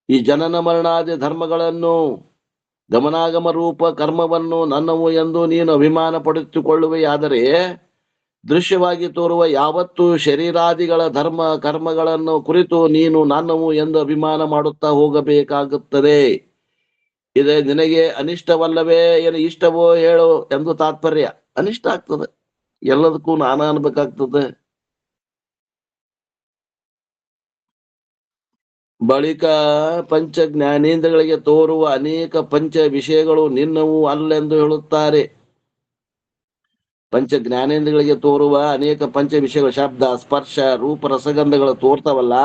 ಈ ಜನನ ಮರಣಾದಿ ಧರ್ಮಗಳನ್ನು, ಗಮನಾಗಮ ರೂಪ ಕರ್ಮವನ್ನು ನನ್ನವು ಎಂದು ನೀನು ಅಭಿಮಾನ ಪಡುತ್ತಿಕೊಳ್ಳುವೆಯಾದರೆ ದೃಶ್ಯವಾಗಿ ತೋರುವ ಯಾವತ್ತು ಶರೀರಾದಿಗಳ ಧರ್ಮ ಕರ್ಮಗಳನ್ನು ಕುರಿತು ನೀನು ನನ್ನವು ಎಂದು ಅಭಿಮಾನ ಮಾಡುತ್ತಾ ಹೋಗಬೇಕಾಗುತ್ತದೆ. ಇದು ನಿನಗೆ ಅನಿಷ್ಟವಲ್ಲವೇ, ಏನು ಇಷ್ಟವೋ ಹೇಳು ಎಂದು ತಾತ್ಪರ್ಯ. ಅನಿಷ್ಟ ಆಗ್ತದೆ, ಎಲ್ಲದಕ್ಕೂ ನಾನ ಅನ್ಬೇಕಾಗ್ತದೆ. ಬಳಿಕ ಪಂಚ ಜ್ಞಾನೇಂದ್ರಗಳಿಗೆ ತೋರುವ ಅನೇಕ ಪಂಚ ವಿಷಯಗಳು ನಿನ್ನವು ಅಲ್ಲೆಂದು ಹೇಳುತ್ತಾರೆ. ಪಂಚ ಜ್ಞಾನೇಂದ್ರಗಳಿಗೆ ತೋರುವ ಅನೇಕ ಪಂಚ ವಿಷಯಗಳು, ಶಬ್ದ ಸ್ಪರ್ಶ ರೂಪ ರಸಗಂಧಗಳು ತೋರ್ತಾವಲ್ಲ,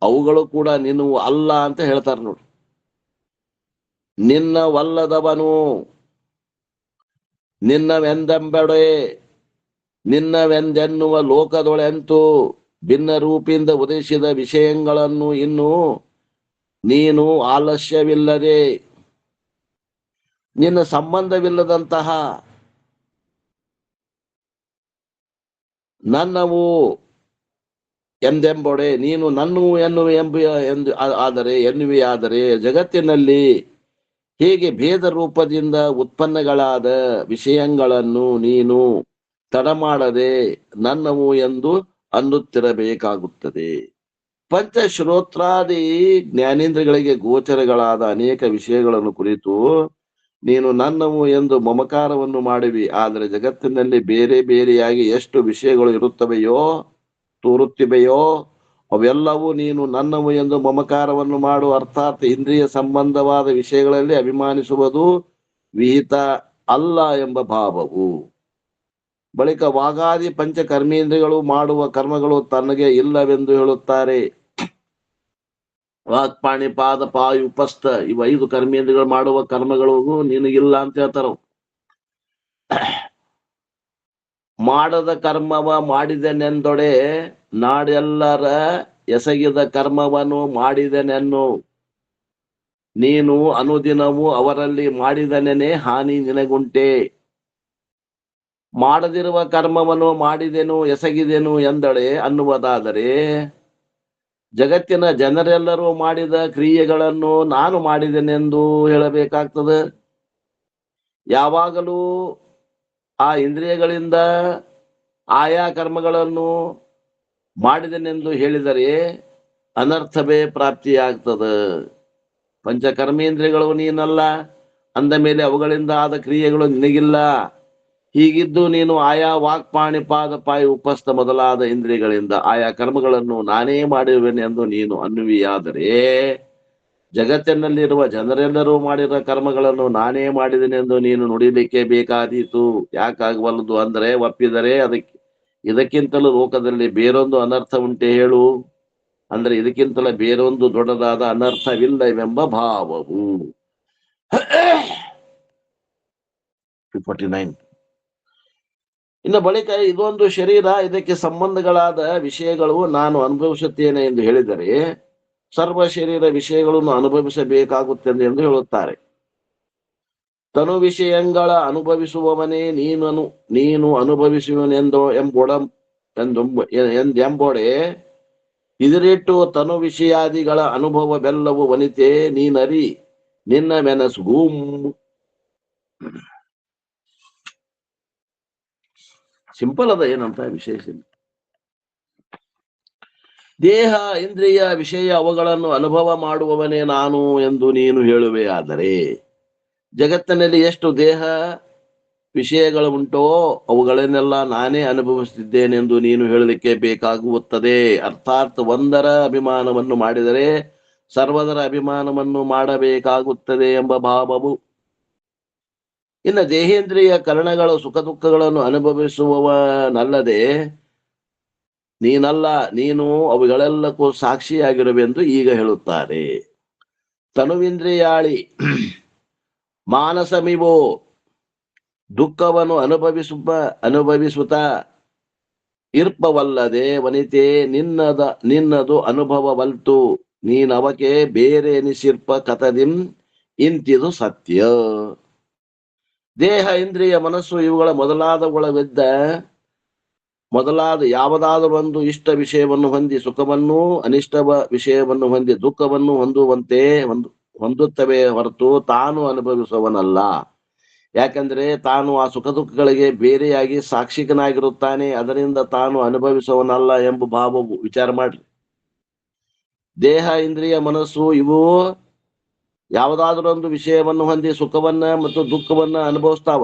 ಅವುಗಳು ಕೂಡ ನಿನ್ನವು ಅಲ್ಲ ಅಂತ ಹೇಳ್ತಾರೆ ನೋಡಿ. ನಿನ್ನವಲ್ಲದವನು ನಿನ್ನವೆಂದೆಂಬೆಡೆ ನಿನ್ನವೆಂದೆನ್ನುವ ಲೋಕದೊಳೆಂತು ಭಿನ್ನ ರೂಪಿಯಿಂದ ಉದೇಶಿಸಿದ ವಿಷಯಗಳನ್ನು ಇನ್ನು ನೀನು ಆಲಸ್ಯವಿಲ್ಲದೆ ನಿನ್ನ ಸಂಬಂಧವಿಲ್ಲದಂತಹ ನನ್ನವು ಎಂದೆಂಬೊಡೆ ನೀನು ನನ್ನವು ಎನ್ನುವೆಯಾದರೆ ಜಗತ್ತಿನಲ್ಲಿ ಹೀಗೆ ಭೇದ ರೂಪದಿಂದ ಉತ್ಪನ್ನಗಳಾದ ವಿಷಯಗಳನ್ನು ನೀನು ತಡಮಾಡದೆ ನನ್ನವು ಎಂದು ಅನ್ನುತ್ತಿರಬೇಕಾಗುತ್ತದೆ. ಪಂಚಶ್ರೋತ್ರಾದಿ ಜ್ಞಾನೇಂದ್ರಗಳಿಗೆ ಗೋಚರಗಳಾದ ಅನೇಕ ವಿಷಯಗಳನ್ನು ಕುರಿತು ನೀನು ನನ್ನವು ಎಂದು ಮಮಕಾರವನ್ನು ಮಾಡುವಿ. ಆದರೆ ಜಗತ್ತಿನಲ್ಲಿ ಬೇರೆ ಬೇರೆಯಾಗಿ ಎಷ್ಟು ವಿಷಯಗಳು ತೋರುತ್ತಿವೆಯೋ ಅವೆಲ್ಲವೂ ನೀನು ನನ್ನವು ಎಂದು ಮಮಕಾರವನ್ನು ಮಾಡು. ಅರ್ಥಾತ್ ಇಂದ್ರಿಯ ಸಂಬಂಧವಾದ ವಿಷಯಗಳಲ್ಲಿ ಅಭಿಮಾನಿಸುವುದು ವಿಹಿತ ಅಲ್ಲ ಎಂಬ ಭಾವವು. ಬಳಿಕ ವಾಗಾದಿ ಪಂಚ ಕರ್ಮೇಂದ್ರಿಯಗಳು ಮಾಡುವ ಕರ್ಮಗಳು ತನಗೆ ಇಲ್ಲವೆಂದು ಹೇಳುತ್ತಾರೆ. ವಾಕ್ ಪಾಣಿ ಪಾದ ಪಾಯು ಉಪಸ್ಥ ಇವು 5 ಕರ್ಮೇಂದ್ರಿಯಗಳು ಮಾಡುವ ಕರ್ಮಗಳು ನಿನಗಿಲ್ಲ ಅಂತ ಹೇಳ್ತಾರ. ಮಾಡದ ಕರ್ಮವ ಮಾಡಿದೆನೆಂದೊಡೆ ನಾಡೆಲ್ಲರ ಎಸಗಿದ ಕರ್ಮವನ್ನು ಮಾಡಿದೆನೆನ್ನು ನೀನು ಅನುದಿನವೂ ಅವರಲ್ಲಿ ಮಾಡಿದನೆನೆ ಹಾನಿ ನಿನಗುಂಟೆ. ಮಾಡದಿರುವ ಕರ್ಮವನ್ನು ಮಾಡಿದೆನು ಎಸಗಿದೆನು ಎಂದಳೆ ಅನ್ನುವುದಾದರೆ ಜಗತ್ತಿನ ಜನರೆಲ್ಲರೂ ಮಾಡಿದ ಕ್ರಿಯೆಗಳನ್ನು ನಾನು ಮಾಡಿದೆನೆಂದು ಹೇಳಬೇಕಾಗ್ತದೆ. ಯಾವಾಗಲೂ ಆ ಇಂದ್ರಿಯಗಳಿಂದ ಆಯಾ ಕರ್ಮಗಳನ್ನು ಮಾಡಿದೆನೆಂದು ಹೇಳಿದರೆ ಅನರ್ಥವೇ ಪ್ರಾಪ್ತಿಯಾಗ್ತದೆ. ಪಂಚಕರ್ಮೇಂದ್ರಿಯಗಳು ನೀನಲ್ಲ ಅಂದ ಮೇಲೆ ಅವುಗಳಿಂದ ಆದ ಕ್ರಿಯೆಗಳು ನಿನಗಿಲ್ಲ. ಹೀಗಿದ್ದು ನೀನು ಆಯಾ ವಾಕ್ ಪಾಣಿ ಪಾದ ಪಾಯು ಉಪಸ್ಥ ಮೊದಲಾದ ಇಂದ್ರಿಯಗಳಿಂದ ಆಯಾ ಕರ್ಮಗಳನ್ನು ನಾನೇ ಮಾಡಿರುವೆನೆಂದು ನೀನು ಅನ್ನುವಿಯಾದರೆ ಜಗತ್ತಿನಲ್ಲಿರುವ ಜನರೆಲ್ಲರೂ ಮಾಡಿರುವ ಕರ್ಮಗಳನ್ನು ನಾನೇ ಮಾಡಿದೆನೆಂದು ನೀನು ನುಡಿಲಿಕ್ಕೆ ಬೇಕಾದೀತು. ಯಾಕಾಗಬಲ್ಲದು ಅಂದ್ರೆ ಒಪ್ಪಿದರೆ ಇದಕ್ಕಿಂತಲೂ ಲೋಕದಲ್ಲಿ ಬೇರೊಂದು ಅನರ್ಥ ಉಂಟೆ ಹೇಳು. ಅಂದ್ರೆ ಇದಕ್ಕಿಂತಲೂ ಬೇರೊಂದು ದೊಡ್ಡದಾದ ಅನರ್ಥವಿಲ್ಲವೆಂಬ ಭಾವವು. 49. ಇನ್ನು ಬಳಿಕ ಇದೊಂದು ಶರೀರ, ಇದಕ್ಕೆ ಸಂಬಂಧಗಳಾದ ವಿಷಯಗಳು ನಾನು ಅನುಭವಿಸುತ್ತೇನೆ ಎಂದು ಹೇಳಿದರೆ ಸರ್ವ ಶರೀರ ವಿಷಯಗಳನ್ನು ಅನುಭವಿಸಬೇಕಾಗುತ್ತದೆ ಎಂದು ಹೇಳುತ್ತಾರೆ. ತನು ವಿಷಯಗಳ ಅನುಭವಿಸುವವನೇ ನೀನು ಅನುಭವಿಸುವನೆಂದೋ ಎಂಬೊಡೆ ಇದರಿಟ್ಟು ತನು ವಿಷಯಾದಿಗಳ ಅನುಭವವೆಲ್ಲವೂ ವನಿತೆ ನೀನರಿ ನಿನ್ನ ಮೆನಸು. ಸಿಂಪಲ್ ಅದ, ಏನಂತ ವಿಶೇಷ. ದೇಹ ಇಂದ್ರಿಯ ವಿಷಯ ಅವುಗಳನ್ನು ಅನುಭವ ಮಾಡುವವನೇ ನಾನು ಎಂದು ನೀನು ಹೇಳುವೆ. ಆದರೆ ಜಗತ್ತಿನಲ್ಲಿ ಎಷ್ಟು ದೇಹ ವಿಷಯಗಳು ಉಂಟೋ ಅವುಗಳನ್ನೆಲ್ಲ ನಾನೇ ಅನುಭವಿಸುತ್ತಿದ್ದೇನೆಂದು ನೀನು ಹೇಳಲಿಕ್ಕೆ ಬೇಕಾಗುತ್ತದೆ. ಅರ್ಥಾತ್ ಒಂದರ ಅಭಿಮಾನವನ್ನು ಮಾಡಿದರೆ ಸರ್ವದರ ಅಭಿಮಾನವನ್ನು ಮಾಡಬೇಕಾಗುತ್ತದೆ ಎಂಬ ಭಾವವು. ಇನ್ನು ದೇಹೇಂದ್ರಿಯ ಕರಣಗಳು ಸುಖ ದುಃಖಗಳನ್ನು ಅನುಭವಿಸುವವನಲ್ಲದೆ ನೀನಲ್ಲ, ನೀನು ಅವುಗಳೆಲ್ಲಕ್ಕೂ ಸಾಕ್ಷಿಯಾಗಿರುವೆಂದು ಈಗ ಹೇಳುತ್ತಾರೆ. ತನುವಿಂದ್ರಿಯಾಳಿ ಮಾನಸಮಿವೋ ದುಃಖವನ್ನು ಅನುಭವಿಸುತ್ತ ಇರ್ಪವಲ್ಲದೆ ವನಿತೆ ನಿನ್ನದು ಅನುಭವವಲ್ತು ನೀನವಕೆ ಬೇರೆ ಎನಿಸಿರ್ಪ ಕಥದಿಂ ಇಂತಿದು ಸತ್ಯ. ದೇಹ ಇಂದ್ರಿಯ ಮನಸ್ಸು ಇವುಗಳ ಮೊದಲಾದ ಯಾವುದಾದರೂ ಒಂದು ಇಷ್ಟ ವಿಷಯವನ್ನು ಹೊಂದಿ ಸುಖವನ್ನು ಅನಿಷ್ಟ ವಿಷಯವನ್ನು ಹೊಂದಿ ದುಃಖವನ್ನು ಹೊಂದುತ್ತವೆ ಹೊರತು ತಾನು ಅನುಭವಿಸುವವನಲ್ಲ. ಯಾಕಂದ್ರೆ ತಾನು ಆ ಸುಖ ದುಃಖಗಳಿಗೆ ಬೇರೆಯಾಗಿ ಸಾಕ್ಷಿಕನಾಗಿರುತ್ತಾನೆ, ಅದರಿಂದ ತಾನು ಅನುಭವಿಸುವವನಲ್ಲ ಎಂಬ ಭಾವವು. ವಿಚಾರ ಮಾಡ್ರಿ, ದೇಹ ಇಂದ್ರಿಯ ಮನಸ್ಸು ಇವು ಯಾವುದಾದ್ರೂ ಒಂದು ವಿಷಯವನ್ನು ಹೊಂದಿ ಸುಖವನ್ನ ಮತ್ತು ದುಃಖವನ್ನ ಅನುಭವಿಸ್ತಾವ.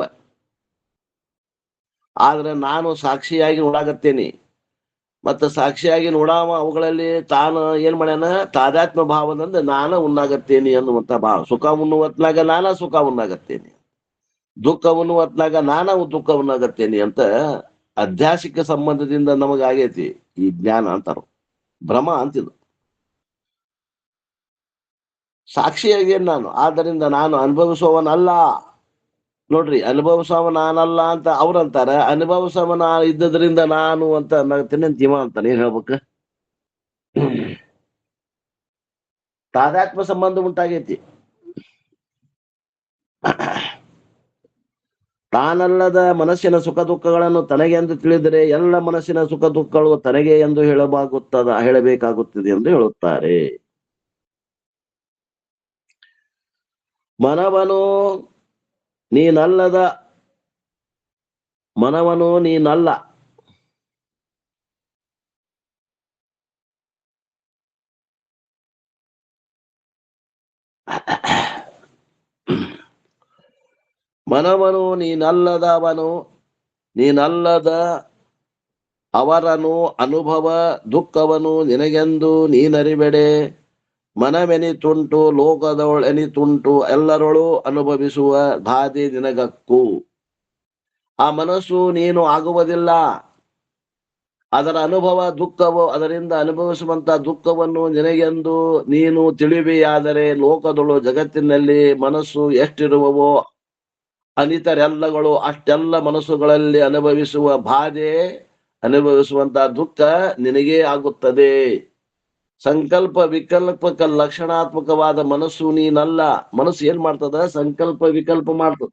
ಆದ್ರೆ ನಾನು ಸಾಕ್ಷಿಯಾಗಿ ನೋಡಾಕತ್ತೇನಿ, ಮತ್ತ ಸಾಕ್ಷಿಯಾಗಿ ನೋಡಾವ ಅವುಗಳಲ್ಲಿ ತಾನು ಏನ್ ಮಾಡ್ಯಾನ, ತಾದಾತ್ಮ ಭಾವದಿಂದ ನಾನ ಉಣ್ಣಾಗತ್ತೇನಿ ಅನ್ನುವಂತ ಭಾವ. ಸುಖ ಉಣ್ಣುವತ್ನಾಗ ನಾನ ಸುಖ ಉಣ್ಣಾಗತ್ತೇನಿ, ದುಃಖ ಉಣ್ಣುವತ್ನಾಗ ನಾನ ದುಃಖ ಉಣ್ಣಾಗತ್ತೇನಿ ಅಂತ ಅಧ್ಯಾಸಿಕ ಸಂಬಂಧದಿಂದ ನಮಗಾಗೈತಿ ಈ ಜ್ಞಾನ ಅಂತಾರ. ಭ್ರಮ ಅಂತಿದು. ಸಾಕ್ಷಿಯಾಗಿ ನಾನು, ಆದ್ದರಿಂದ ನಾನು ಅನುಭವಿಸುವವನಲ್ಲ. ನೋಡ್ರಿ, ಅನುಭವಿಸವ ನಾನಲ್ಲ ಅಂತ ಅವ್ರಂತಾರ, ಅನುಭವಿಸವ ಇದ್ದದ್ರಿಂದ ನಾನು ಅಂತ ತಿನ್ನಂತೀವ ಅಂತಾನೆ. ಏನ್ ಹೇಳ್ಬೇಕ? ತಾದಾತ್ಮ ಸಂಬಂಧ ಉಂಟಾಗೈತಿ. ತಾನಲ್ಲದ ಮನಸ್ಸಿನ ಸುಖ ದುಃಖಗಳನ್ನು ತನಗೆ ಎಂದು ತಿಳಿದರೆ ಎಲ್ಲ ಮನಸ್ಸಿನ ಸುಖ ದುಃಖಗಳು ತನಗೆ ಎಂದು ಹೇಳಬೇಕಾಗುತ್ತದೆ ಎಂದು ಹೇಳುತ್ತಾರೆ. ಮನವನು ನೀನಲ್ಲ. ಮನವನು ನೀನಲ್ಲದ ಅವರನು ಅನುಭವ ದುಃಖವನು ನಿನಗೆಂದು ನೀನರಿಬೇಡೆ. ಮನವೆನಿತುಂಟು ಲೋಕದೊಳೆನಿತುಂಟು ಎಲ್ಲರೊಳು ಅನುಭವಿಸುವ ಬಾಧೆ ನಿನಗಕ್ಕು. ಆ ಮನಸ್ಸು ನೀನು ಆಗುವುದಿಲ್ಲ. ಅದರ ಅನುಭವ ದುಃಖವು, ಅದರಿಂದ ಅನುಭವಿಸುವಂತ ದುಃಖವನ್ನು ನಿನಗೆಂದು ನೀನು ತಿಳಿವೆಯಾದರೆ ಲೋಕದೊಳು ಜಗತ್ತಿನಲ್ಲಿ ಮನಸ್ಸು ಎಷ್ಟಿರುವವೋ ಅನಿತರೆಲ್ಲಗಳು ಅಷ್ಟೆಲ್ಲ ಮನಸ್ಸುಗಳಲ್ಲಿ ಅನುಭವಿಸುವ ಬಾಧೆ, ಅನುಭವಿಸುವಂತ ದುಃಖ ನಿನಗೇ ಆಗುತ್ತದೆ. ಸಂಕಲ್ಪ ವಿಕಲ್ಪಕ ಲಕ್ಷಣಾತ್ಮಕವಾದ ಮನಸ್ಸು ನೀನಲ್ಲ. ಮನಸ್ಸು ಏನ್ ಮಾಡ್ತದ? ಸಂಕಲ್ಪ ವಿಕಲ್ಪ ಮಾಡ್ತದ.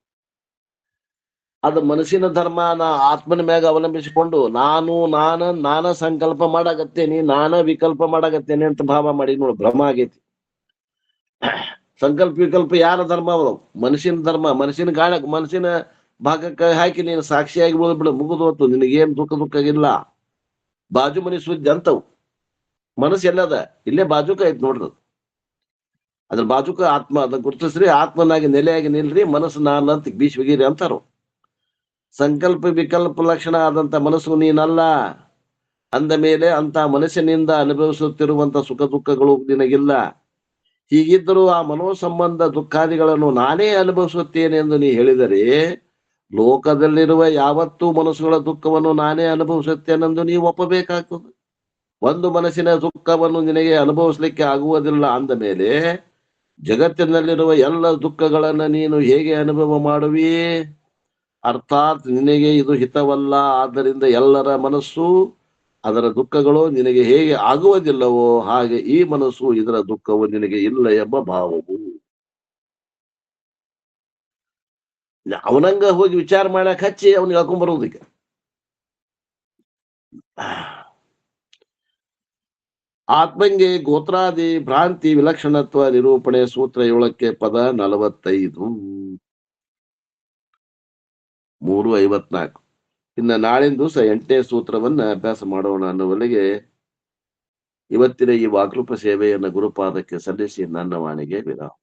ಅದು ಮನಸ್ಸಿನ ಧರ್ಮ ಆತ್ಮನ ಮ್ಯಾಗ ಅವಲಂಬಿಸಿಕೊಂಡು ನಾನ ಸಂಕಲ್ಪ ಮಾಡಾಕತ್ತೇನಿ, ನಾನ ವಿಕಲ್ಪ ಮಾಡಾಕತ್ತೇನೆ ಅಂತ ಭಾವ ಮಾಡಿ ನೋಡು, ಭ್ರಮ ಆಗೈತಿ. ಸಂಕಲ್ಪ ವಿಕಲ್ಪ ಯಾರ ಧರ್ಮ? ಮನಸ್ಸಿನ ಧರ್ಮ. ಮನಸ್ಸಿನ ಭಾಗಕ್ಕೆ ಹಾಕಿ ನೀನು ಸಾಕ್ಷಿಯಾಗಿ ಬಿಡು, ಮುಗಿದು ಹೊತ್ತು, ನಿನಗೇನ್ ದುಃಖ ಇಲ್ಲ. ಬಾಜು ಮನಿ ಸುದ್ದಿ ಅಂತವು. ಮನಸ್ಸು ಎಲ್ಲದ? ಇಲ್ಲೇ ಬಾಜುಕ ಐತಿ ನೋಡ್ರಿ. ಅದ್ರ ಬಾಜುಕ ಆತ್ಮ, ಅದನ್ನ ಗುರುತಿಸ್ರಿ, ಆತ್ಮನಾಗಿ ನೆಲೆಯಾಗಿ ನಿಲ್ರಿ, ಮನಸ್ಸು ನಾನು ಅಂತ ಬೀಶ್ವಗಿರಿ ಅಂತಾರು. ಸಂಕಲ್ಪ ವಿಕಲ್ಪ ಲಕ್ಷಣ ಆದಂತ ಮನಸ್ಸು ನೀನಲ್ಲ ಅಂದ ಮೇಲೆ ಅಂತ ಮನಸ್ಸಿನಿಂದ ಅನುಭವಿಸುತ್ತಿರುವಂತ ಸುಖ ದುಃಖಗಳು ನಿನಗಿಲ್ಲ. ಹೀಗಿದ್ದರೂ ಆ ಮನೋಸಂಬಂಧ ದುಃಖಾದಿಗಳನ್ನು ನಾನೇ ಅನುಭವಿಸುತ್ತೇನೆ ಎಂದು ನೀ ಹೇಳಿದರೆ, ಲೋಕದಲ್ಲಿರುವ ಯಾವತ್ತೂ ಮನಸ್ಸುಗಳ ದುಃಖವನ್ನು ನಾನೇ ಅನುಭವಿಸುತ್ತೇನೆಂದು ನೀವು ಒಪ್ಪಬೇಕಾಗ್ತದೆ. ಒಂದು ಮನಸ್ಸಿನ ದುಃಖವನ್ನು ನಿನಗೆ ಅನುಭವಿಸ್ಲಿಕ್ಕೆ ಆಗುವುದಿಲ್ಲ ಅಂದ ಮೇಲೆ ಜಗತ್ತಿನಲ್ಲಿರುವ ಎಲ್ಲ ದುಃಖಗಳನ್ನ ನೀನು ಹೇಗೆ ಅನುಭವ ಮಾಡುವಿ? ಅರ್ಥಾತ್ ನಿನಗೆ ಇದು ಹಿತವಲ್ಲ. ಆದ್ದರಿಂದ ಎಲ್ಲರ ಮನಸ್ಸು, ಅದರ ದುಃಖಗಳು ನಿನಗೆ ಹೇಗೆ ಆಗುವುದಿಲ್ಲವೋ ಹಾಗೆ ಈ ಮನಸ್ಸು, ಇದರ ದುಃಖವು ನಿನಗೆ ಇಲ್ಲ ಎಂಬ ಭಾವವು. ಅವನಂಗ ಹೋಗಿ ವಿಚಾರ ಮಾಡಕ್ ಹಚ್ಚಿ ಅವನಿಗೆ ಹಾಕೊಂಡ್ಬರೋದಕ್ಕೆ. ಆತ್ಮಂಗೆ ಗೋತ್ರಾದಿ ಭ್ರಾಂತಿ ವಿಲಕ್ಷಣತ್ವ ನಿರೂಪಣೆ ಸೂತ್ರ 7ಕ್ಕೆ ಪದ 45 3:54. ಇನ್ನು ನಾಳಿನ ದಿವಸ 8ನೇ ಸೂತ್ರವನ್ನ ಅಭ್ಯಾಸ ಮಾಡೋಣ ಅನ್ನುವಲ್ಲಿಗೆ ಇವತ್ತಿನ ಈ ವಾಕ್ರೂಪ ಸೇವೆಯನ್ನು ಗುರುಪಾದಕ್ಕೆ ಸಲ್ಲಿಸಿ ನನ್ನ ವಾಣಿಗೆ ವಿರಾಮ.